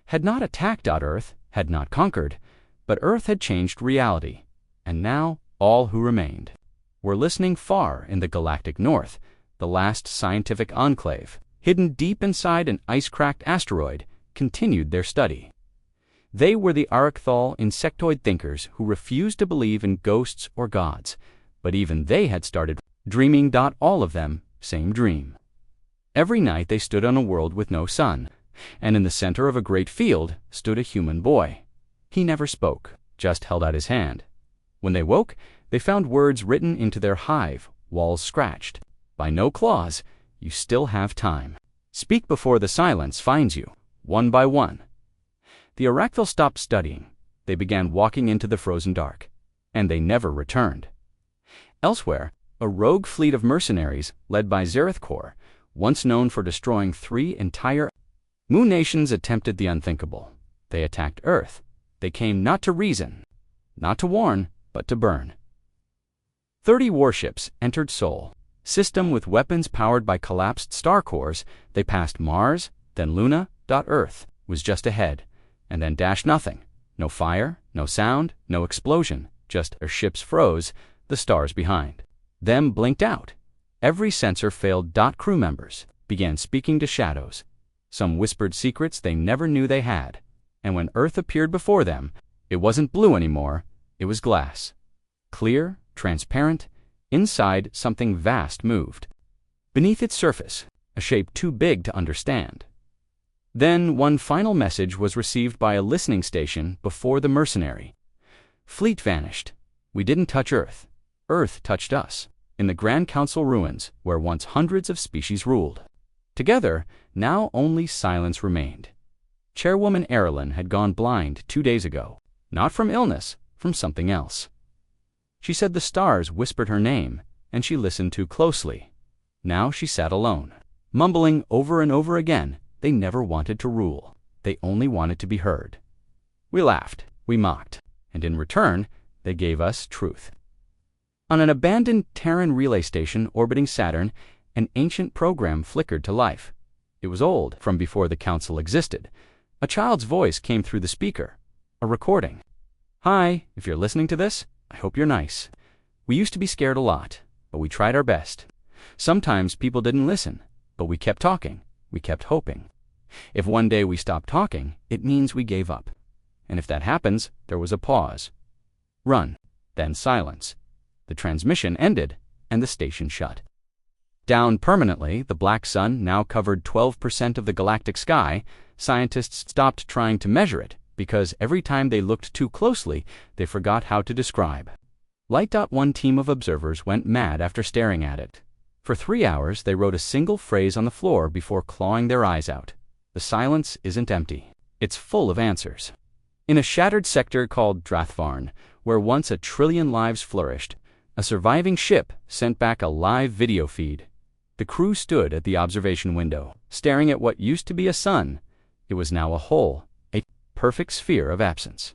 Had not attacked Earth, had not conquered, but Earth had changed reality, and now all who remained were listening far in the galactic north, the last scientific enclave, hidden deep inside an ice-cracked asteroid, continued their study. They were the Arcthal insectoid thinkers who refused to believe in ghosts or gods, but even they had started dreaming. All of them, same dream. Every night they stood on a world with no sun, and in the center of a great field stood a human boy. He never spoke, just held out his hand. When they woke, they found words written into their hive, walls scratched. "By no claws, you still have time. Speak before the silence finds you, one by one." The Arachthal stopped studying. They began walking into the frozen dark, and they never returned. Elsewhere, a rogue fleet of mercenaries, led by Zerethkor, once known for destroying 3 entire moon nations, attempted the unthinkable. They attacked Earth. They came not to reason, not to warn, but to burn. 30 warships entered Sol, system with weapons powered by collapsed star cores. They passed Mars, then Luna. Earth was just ahead, and then dashed nothing. No fire, no sound, no explosion, just their ships froze, the stars behind them blinked out. Every sensor failed. Crew members began speaking to shadows. Some whispered secrets they never knew they had. And when Earth appeared before them, it wasn't blue anymore, it was glass. Clear, transparent, inside something vast moved. Beneath its surface, a shape too big to understand. Then one final message was received by a listening station before the mercenary. Fleet vanished. We didn't touch Earth. Earth touched us, in the Grand Council ruins where once hundreds of species ruled. Together, now only silence remained. Chairwoman Erilyn had gone blind 2 days ago, not from illness, from something else. She said the stars whispered her name, and she listened too closely. Now she sat alone, mumbling over and over again, they never wanted to rule. They only wanted to be heard. We laughed, we mocked, and in return, they gave us truth. On an abandoned Terran relay station orbiting Saturn, an ancient program flickered to life. It was old, from before the Council existed. A child's voice came through the speaker. A recording. "Hi, if you're listening to this, I hope you're nice. We used to be scared a lot, but we tried our best. Sometimes people didn't listen, but we kept talking. We kept hoping. If one day we stopped talking, it means we gave up. And if that happens, there was a pause. Run, then silence. The transmission ended, and the station shut. Down permanently, the black sun now covered 12% of the galactic sky. Scientists stopped trying to measure it, because every time they looked too closely, they forgot how to describe. One team of observers went mad after staring at it. For 3 hours, they wrote a single phrase on the floor before clawing their eyes out. The silence isn't empty. It's full of answers. In a shattered sector called Drathvarn, where once 1 trillion lives flourished, a surviving ship sent back a live video feed. The crew stood at the observation window, staring at what used to be a sun. It was now a hole, a perfect sphere of absence.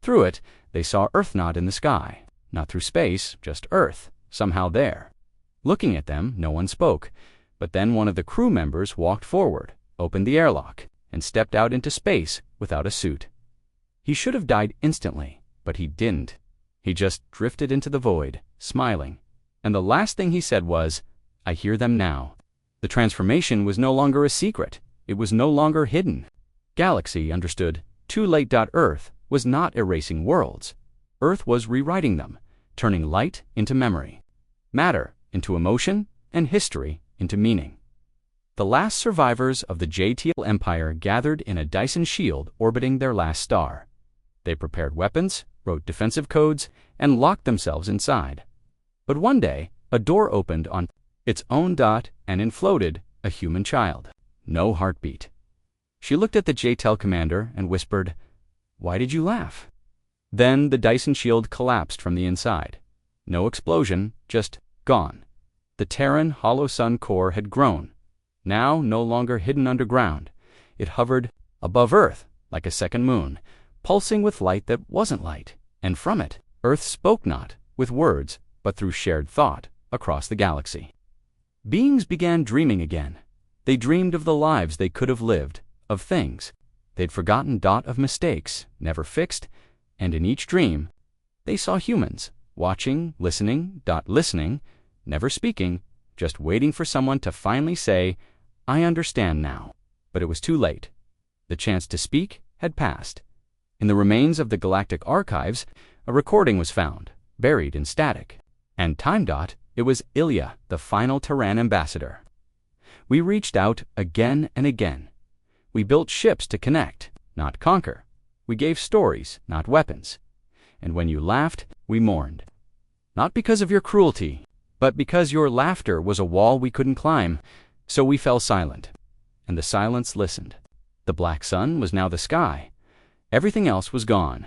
Through it, they saw Earth not in the sky, not through space, just Earth, somehow there. Looking at them, no one spoke, but then one of the crew members walked forward, opened the airlock, and stepped out into space without a suit. He should have died instantly, but he didn't. He just drifted into the void, smiling, and the last thing he said was, "I hear them now." The transformation was no longer a secret. It was no longer hidden. Galaxy understood. Too late. Earth was not erasing worlds. Earth was rewriting them, turning light into memory, matter into emotion, and history into meaning. The last survivors of the JTL Empire gathered in a Dyson shield orbiting their last star. They prepared weapons, wrote defensive codes, and locked themselves inside. But one day, a door opened on its own and in floated a human child. No heartbeat. She looked at the JTEL commander and whispered, "Why did you laugh?" Then the Dyson shield collapsed from the inside. No explosion, just gone. The Terran hollow sun core had grown. Now no longer hidden underground. It hovered above Earth like a second moon, pulsing with light that wasn't light. And from it, Earth spoke not with words, but through shared thought across the galaxy. Beings began dreaming again. They dreamed of the lives they could have lived, of things they'd forgotten, of mistakes never fixed, and in each dream, they saw humans, watching, listening, never speaking, just waiting for someone to finally say, "I understand now." But it was too late. The chance to speak had passed. In the remains of the galactic archives, a recording was found, buried in static. And it was Ilya, the final Terran ambassador. We reached out again and again. We built ships to connect, not conquer. We gave stories, not weapons. And when you laughed, we mourned. Not because of your cruelty, but because your laughter was a wall we couldn't climb. So we fell silent, and the silence listened. The black sun was now the sky. Everything else was gone.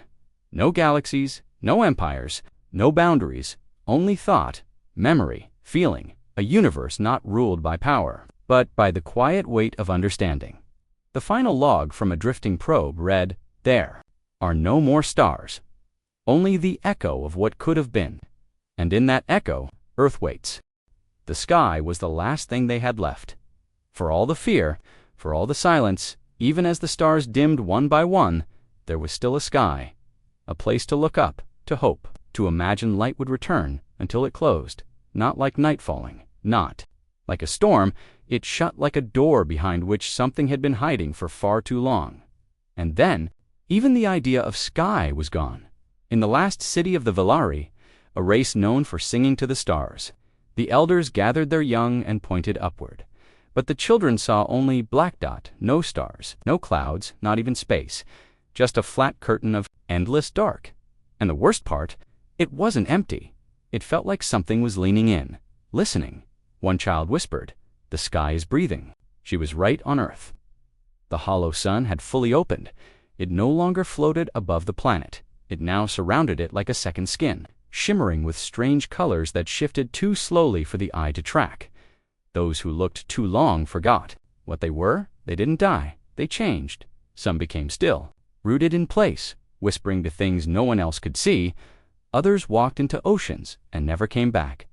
No galaxies, no empires, no boundaries, only thought, memory, feeling, a universe not ruled by power, but by the quiet weight of understanding. The final log from a drifting probe read, "There are no more stars, only the echo of what could have been. And in that echo, Earth waits." The sky was the last thing they had left. For all the fear, for all the silence, even as the stars dimmed one by one, there was still a sky, a place to look up, to hope, to imagine light would return until it closed, not like night falling, Not. Like a storm, it shut like a door behind which something had been hiding for far too long. And then, even the idea of sky was gone. In the last city of the Velari, a race known for singing to the stars, the elders gathered their young and pointed upward. But the children saw only black dot, no stars, no clouds, not even space, just a flat curtain of endless dark. And the worst part, it wasn't empty. It felt like something was leaning in, listening. One child whispered, "The sky is breathing." She was right on Earth. The hollow sun had fully opened. It no longer floated above the planet. It now surrounded it like a second skin, shimmering with strange colors that shifted too slowly for the eye to track. Those who looked too long forgot. What they were, they didn't die. They changed. Some became still, rooted in place, whispering to things no one else could see. Others walked into oceans and never came back.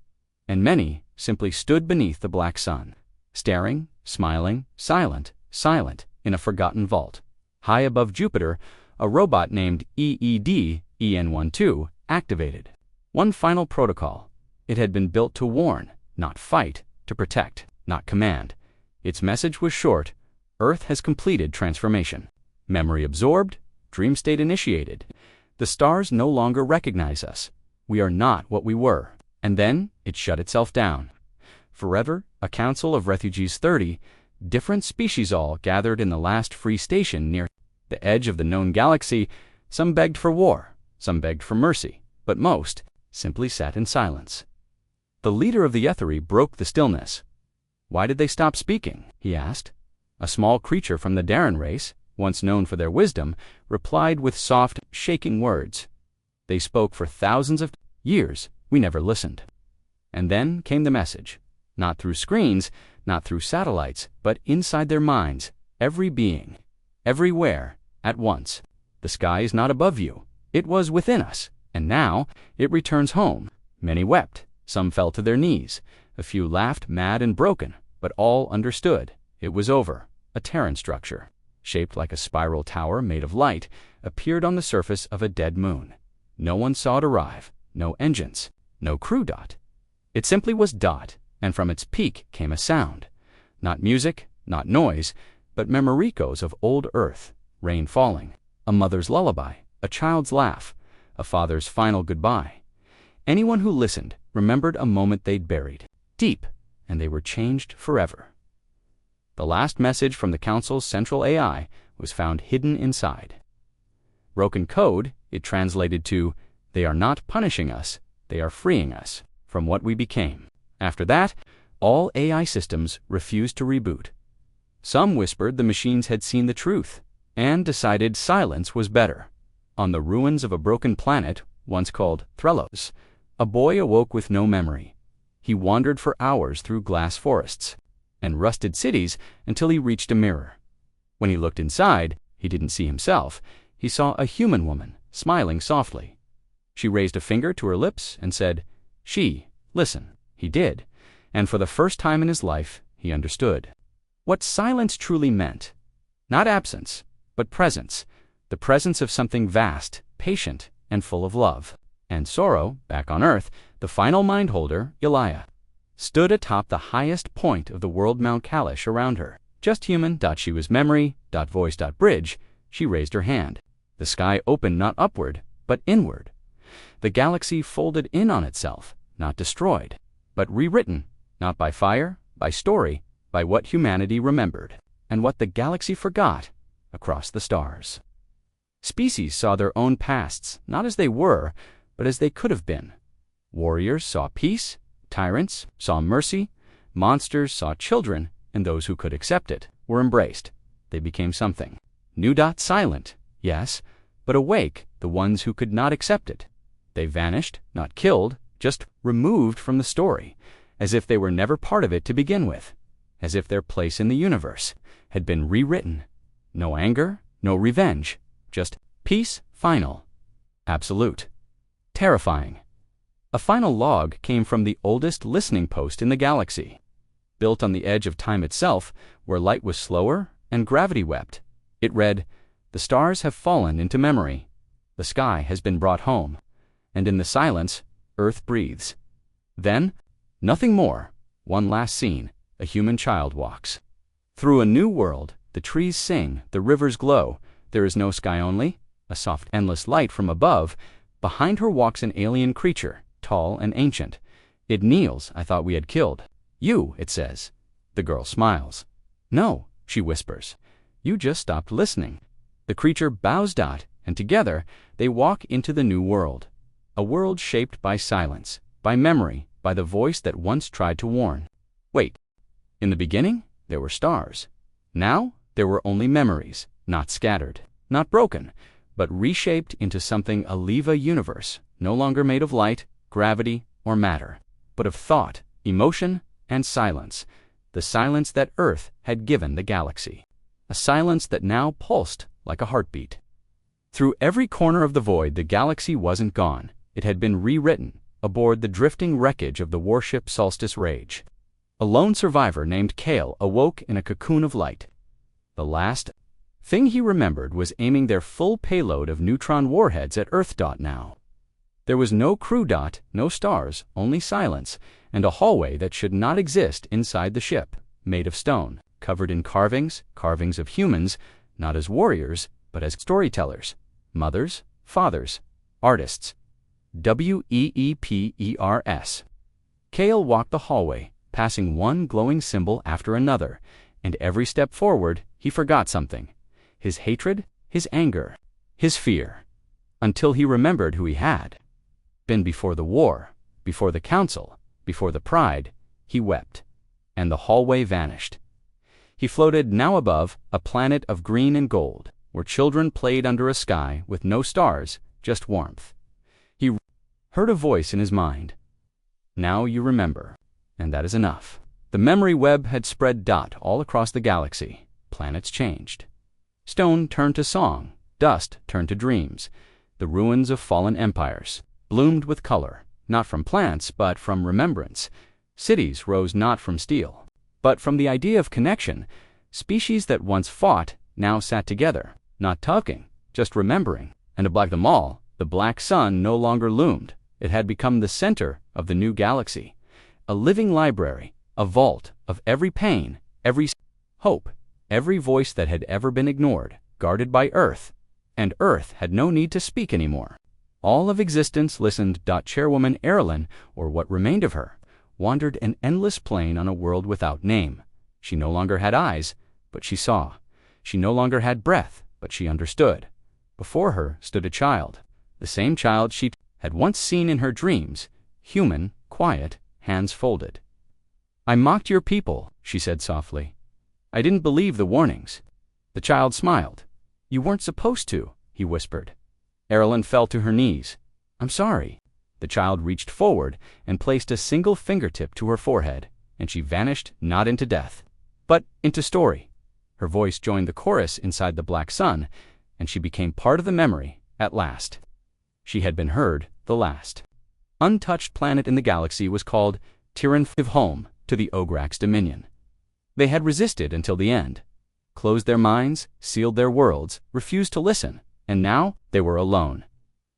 And many simply stood beneath the black sun, staring, smiling, silent, in a forgotten vault. High above Jupiter, a robot named EED-EN12 activated. One final protocol. It had been built to warn, not fight, to protect, not command. Its message was short: Earth has completed transformation. Memory absorbed, dream state initiated. The stars no longer recognize us. We are not what we were. And then it shut itself down. Forever, a council of refugees, 30 different species, all gathered in the last free station near the edge of the known galaxy. Some begged for war, some begged for mercy, but most simply sat in silence. The leader of the Etheri broke the stillness. "Why did they stop speaking?" he asked. A small creature from the Darren race, once known for their wisdom, replied with soft, shaking words. "They spoke for thousands of years. We never listened." And then came the message. Not through screens, not through satellites, but inside their minds, every being, everywhere, at once. The sky is not above you. It was within us, and now it returns home. Many wept. Some fell to their knees. A few laughed, mad and broken, but all understood. It was over. A Terran structure, shaped like a spiral tower made of light, appeared on the surface of a dead moon. No one saw it arrive. No engines. No crew. Dot. It simply was Dot, and from its peak came a sound. Not music, not noise, but memoricos of old Earth. Rain falling. A mother's lullaby. A child's laugh. A father's final goodbye. Anyone who listened remembered a moment they'd buried deep, and they were changed forever. The last message from the Council's central AI was found hidden inside. Broken code, it translated to, "They are not punishing us, they are freeing us from what we became." After that, all AI systems refused to reboot. Some whispered the machines had seen the truth and decided silence was better. On the ruins of a broken planet, once called Threlos, a boy awoke with no memory. He wandered for hours through glass forests and rusted cities until he reached a mirror. When he looked inside, he didn't see himself. He saw a human woman, smiling softly. She raised a finger to her lips and said, "Listen." He did, and for the first time in his life, he understood what silence truly meant. Not absence, but presence. The presence of something vast, patient, and full of love. And Soro, back on Earth, the final mind holder, Elia, stood atop the highest point of the world Mount Kalash around her. Just human. She was memory. Voice. Bridge. She raised her hand. The sky opened not upward, but inward. The galaxy folded in on itself, not destroyed, but rewritten, not by fire, by story, by what humanity remembered, and what the galaxy forgot, across the stars. Species saw their own pasts, not as they were, but as they could have been. Warriors saw peace, tyrants saw mercy, monsters saw children, and those who could accept it were embraced. They became something. New. Silent, yes, but awake, the ones who could not accept it. They vanished, not killed, just removed from the story, as if they were never part of it to begin with, as if their place in the universe had been rewritten. No anger, no revenge, just peace, final, absolute. Terrifying. A final log came from the oldest listening post in the galaxy, built on the edge of time itself, where light was slower and gravity wept. It read, "The stars have fallen into memory. The sky has been brought home, and in the silence, Earth breathes." Then, nothing more. One last scene. A human child walks through a new world. The trees sing, the rivers glow. There is no sky only, a soft, endless light from above. Behind her walks an alien creature, tall and ancient. It kneels. I thought we had killed you, it says. The girl smiles. No, she whispers. You just stopped listening. The creature bows. And together they walk into the new world. A world shaped by silence, by memory, by the voice that once tried to warn. Wait. In the beginning, there were stars. Now, there were only memories, not scattered, not broken, but reshaped into something a Leva universe, no longer made of light, gravity, or matter, but of thought, emotion, and silence. The silence that Earth had given the galaxy. A silence that now pulsed like a heartbeat. Through every corner of the void, the galaxy wasn't gone. It had been rewritten, aboard the drifting wreckage of the warship Solstice Rage. A lone survivor named Kale awoke in a cocoon of light. The last thing he remembered was aiming their full payload of neutron warheads at Earth. Now there was no crew. No stars, only silence, and a hallway that should not exist inside the ship, made of stone, covered in carvings of humans, not as warriors, but as storytellers, mothers, fathers, artists. WEEPERS. Kale walked the hallway, passing one glowing symbol after another, and every step forward he forgot something. His hatred, his anger, his fear. Until he remembered who he had been before the war, before the council, before the pride. He wept, and the hallway vanished. He floated now above a planet of green and gold, where children played under a sky with no stars, just warmth. He heard a voice in his mind. Now you remember, and that is enough. The memory web had spread. All across the galaxy. Planets changed. Stone turned to song, dust turned to dreams. The ruins of fallen empires bloomed with color, not from plants, but from remembrance. Cities rose not from steel, but from the idea of connection. Species that once fought now sat together, not talking, just remembering. And above them all, the black sun no longer loomed. It had become the center of the new galaxy. A living library, a vault of every pain, every hope, every voice that had ever been ignored, guarded by Earth. And Earth had no need to speak anymore. All of existence listened. Chairwoman Erilyn, or what remained of her, wandered an endless plain on a world without name. She no longer had eyes, but she saw. She no longer had breath, but she understood. Before her stood a child, the same child she had once seen in her dreams, human, quiet, hands folded. I mocked your people, she said softly. I didn't believe the warnings. The child smiled. You weren't supposed to, he whispered. Erilyn fell to her knees. I'm sorry. The child reached forward and placed a single fingertip to her forehead, and she vanished not into death, but into story. Her voice joined the chorus inside the black sun, and she became part of the memory at last. She had been heard the last. Untouched planet in the galaxy was called Tiran, home to the Ograx Dominion. They had resisted until the end, closed their minds, sealed their worlds, refused to listen, and now they were alone.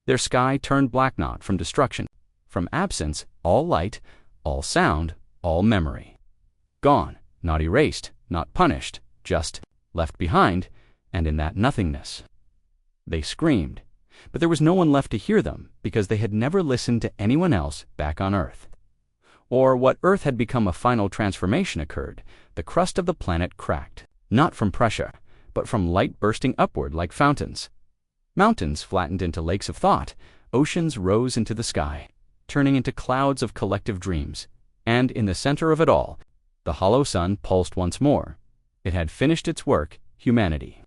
Their sky turned black, not from destruction, from absence, all light, all sound, all memory. Gone, not erased, not punished, just left behind, and in that nothingness. They screamed, but there was no one left to hear them because they had never listened to anyone else back on Earth. Or what Earth had become. A final transformation occurred. The crust of the planet cracked, not from pressure, but from light bursting upward like fountains. Mountains flattened into lakes of thought, oceans rose into the sky, turning into clouds of collective dreams. And in the center of it all, the hollow sun pulsed once more. It had finished its work. Humanity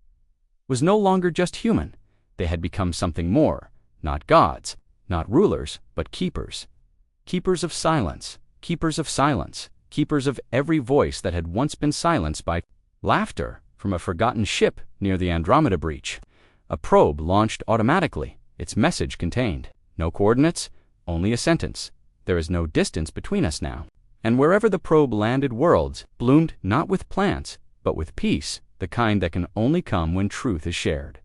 was no longer just human. They had become something more, not gods, not rulers, but keepers. Keepers of silence, keepers of silence, keepers of every voice that had once been silenced by laughter from a forgotten ship near the Andromeda breach. A probe launched automatically. Its message contained no coordinates, only a sentence. There is no distance between us now. And wherever the probe landed, worlds bloomed not with plants, but with peace, the kind that can only come when truth is shared.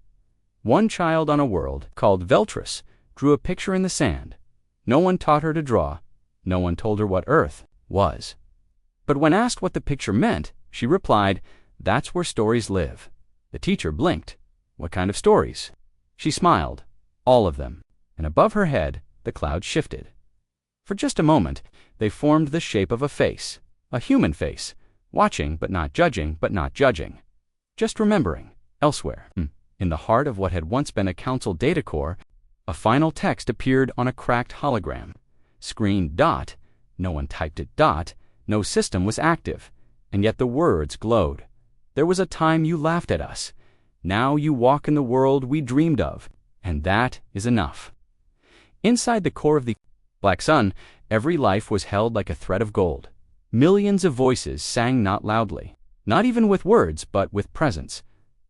One child on a world called Veltris drew a picture in the sand. No one taught her to draw. No one told her what Earth was. But when asked what the picture meant, she replied, "That's where stories live." The teacher blinked. "What kind of stories?" She smiled. "All of them." And above her head, the clouds shifted. For just a moment, they formed the shape of a face, a human face, watching but not judging but not judging. Just remembering. Elsewhere, in the heart of what had once been a council data core, a final text appeared on a cracked hologram. Screen dot. No one typed it dot. No system was active. And yet the words glowed. "There was a time you laughed at us. Now you walk in the world we dreamed of. And that is enough." Inside the core of the Black Sun, every life was held like a thread of gold. Millions of voices sang not loudly, not even with words, but with presence.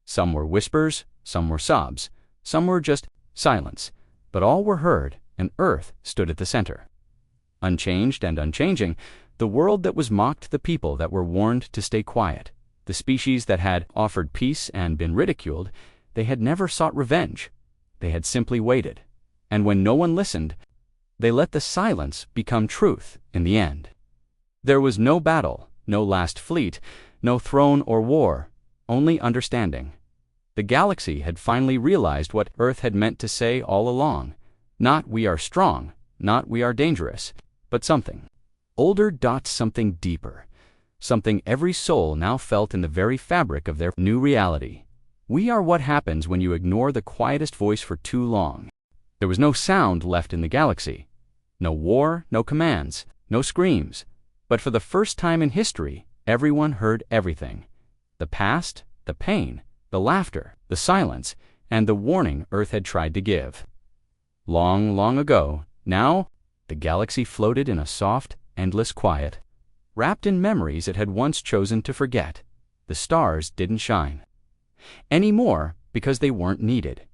Some were whispers, some were sobs, some were just silence, but all were heard, and Earth stood at the center. Unchanged and unchanging, the world that was mocked the people that were warned to stay quiet, the species that had offered peace and been ridiculed. They had never sought revenge. They had simply waited. And when no one listened, they let the silence become truth in the end. There was no battle, no last fleet, no throne or war, only understanding. The galaxy had finally realized what Earth had meant to say all along. Not "we are strong," not "we are dangerous," but something older, something deeper, something every soul now felt in the very fabric of their new reality. We are what happens when you ignore the quietest voice for too long. There was no sound left in the galaxy. No war, no commands, no screams. But for the first time in history, everyone heard everything. The past, the pain, the laughter, the silence, and the warning Earth had tried to give. Long, long ago, now, the galaxy floated in a soft, endless quiet. Wrapped in memories it had once chosen to forget. The stars didn't shine anymore because they weren't needed.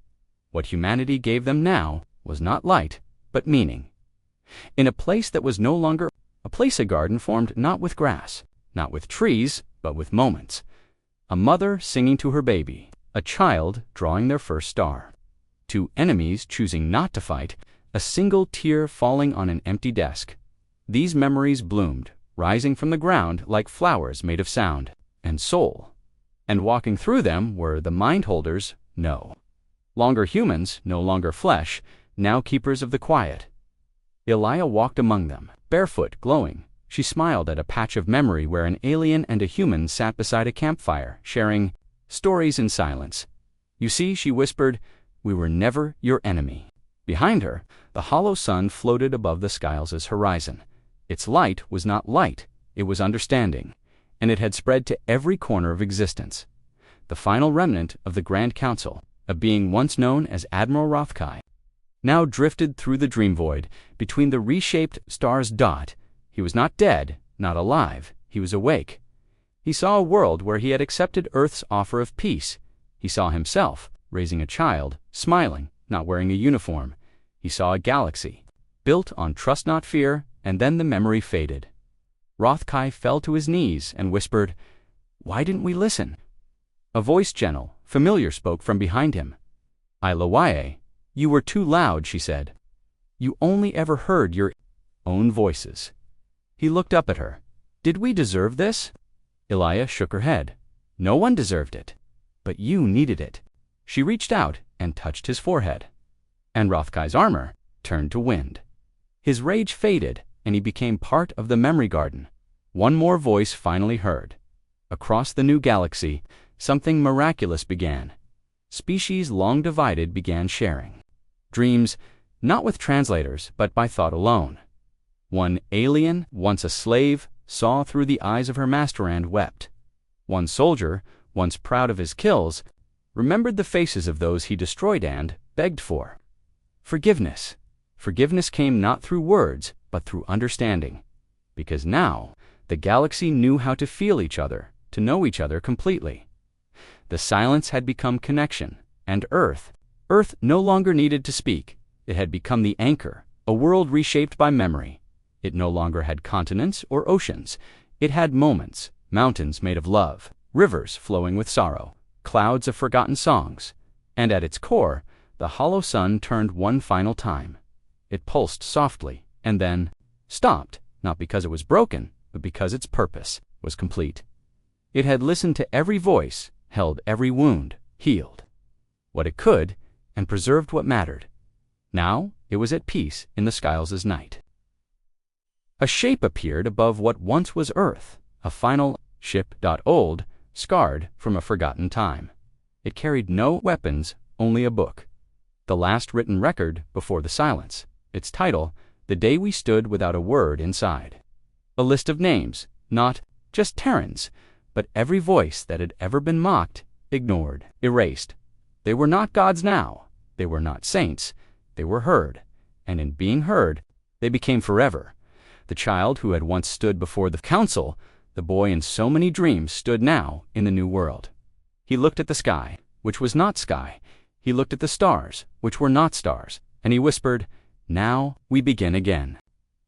What humanity gave them now was not light, but meaning. In a place that was no longer a place, a garden formed not with grass, not with trees, but with moments. A mother singing to her baby, a child drawing their first star. Two enemies choosing not to fight, a single tear falling on an empty desk. These memories bloomed, rising from the ground like flowers made of sound and soul. And walking through them were the mind holders, no longer humans, no longer flesh, now keepers of the quiet. Elia walked among them, barefoot, glowing. She smiled at a patch of memory where an alien and a human sat beside a campfire, sharing stories in silence. "You see," she whispered, "we were never your enemy." Behind her, the hollow sun floated above the skies' horizon. Its light was not light, it was understanding, and it had spread to every corner of existence. The final remnant of the Grand Council, a being once known as Admiral Rothkai, now drifted through the dream void between the reshaped stars. He was not dead, not alive, he was awake. He saw a world where he had accepted Earth's offer of peace. He saw himself, raising a child, smiling, not wearing a uniform. He saw a galaxy, built on trust not fear, and then the memory faded. Rothkai fell to his knees and whispered, "Why didn't we listen?" A voice, gentle, familiar, spoke from behind him. "Ilawaye, you were too loud," she said. "You only ever heard your own voices." He looked up at her. "Did we deserve this?" Elia shook her head. "No one deserved it. But you needed it." She reached out and touched his forehead. And Rothkai's armor turned to wind. His rage faded, and he became part of the memory garden. One more voice finally heard. Across the new galaxy, something miraculous began. Species long divided began sharing. Dreams, not with translators, but by thought alone. One alien, once a slave, saw through the eyes of her master and wept. One soldier, once proud of his kills, remembered the faces of those he destroyed and begged for forgiveness. Forgiveness came not through words, but through understanding. Because now, the galaxy knew how to feel each other, to know each other completely. The silence had become connection, and Earth no longer needed to speak. It had become the anchor, a world reshaped by memory. It no longer had continents or oceans. It had moments, mountains made of love, rivers flowing with sorrow, clouds of forgotten songs. And at its core, the hollow sun turned one final time. It pulsed softly, and then stopped, not because it was broken, but because its purpose was complete. It had listened to every voice, held every wound, healed what it could, and preserved what mattered. Now it was at peace in the skies' night. A shape appeared above what once was Earth, a final ship. Old, scarred from a forgotten time. It carried no weapons, only a book. The last written record before the silence. Its title, The Day We Stood Without a Word Inside. A list of names, not just Terrans, but every voice that had ever been mocked, ignored, erased. They were not gods now. They were not saints. They were heard, and in being heard, they became forever. The child who had once stood before the council, the boy in so many dreams, stood now in the new world. He looked at the sky, which was not sky. He looked at the stars, which were not stars, and he whispered, "Now we begin again."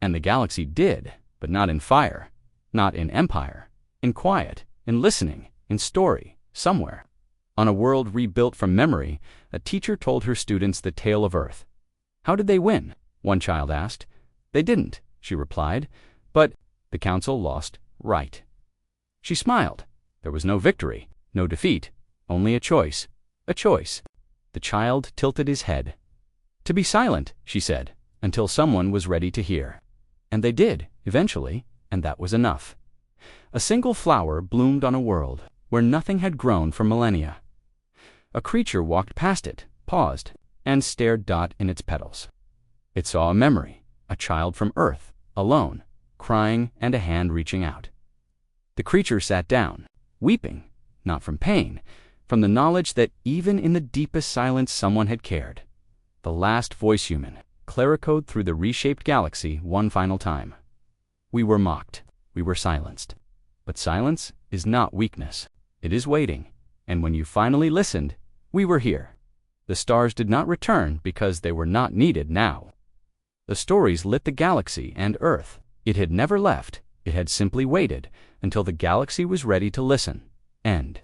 And the galaxy did, but not in fire, not in empire, in quiet, in listening, in story, somewhere. On a world rebuilt from memory, a teacher told her students the tale of Earth. "How did they win?" one child asked. "They didn't," she replied, "but the council lost right." She smiled. There was no victory, no defeat, only a choice. A choice. The child tilted his head. "To be silent," she said, "until someone was ready to hear." And they did, eventually, and that was enough. A single flower bloomed on a world where nothing had grown for millennia. A creature walked past it, paused, and stared in its petals. It saw a memory, a child from Earth, alone, crying, and a hand reaching out. The creature sat down, weeping, not from pain, from the knowledge that even in the deepest silence someone had cared. The last voice human, claricode through the reshaped galaxy one final time. We were mocked, we were silenced. But silence is not weakness, it is waiting, and when you finally listened, we were here. The stars did not return because they were not needed now. The stories lit the galaxy and Earth. It had never left, it had simply waited until the galaxy was ready to listen. End.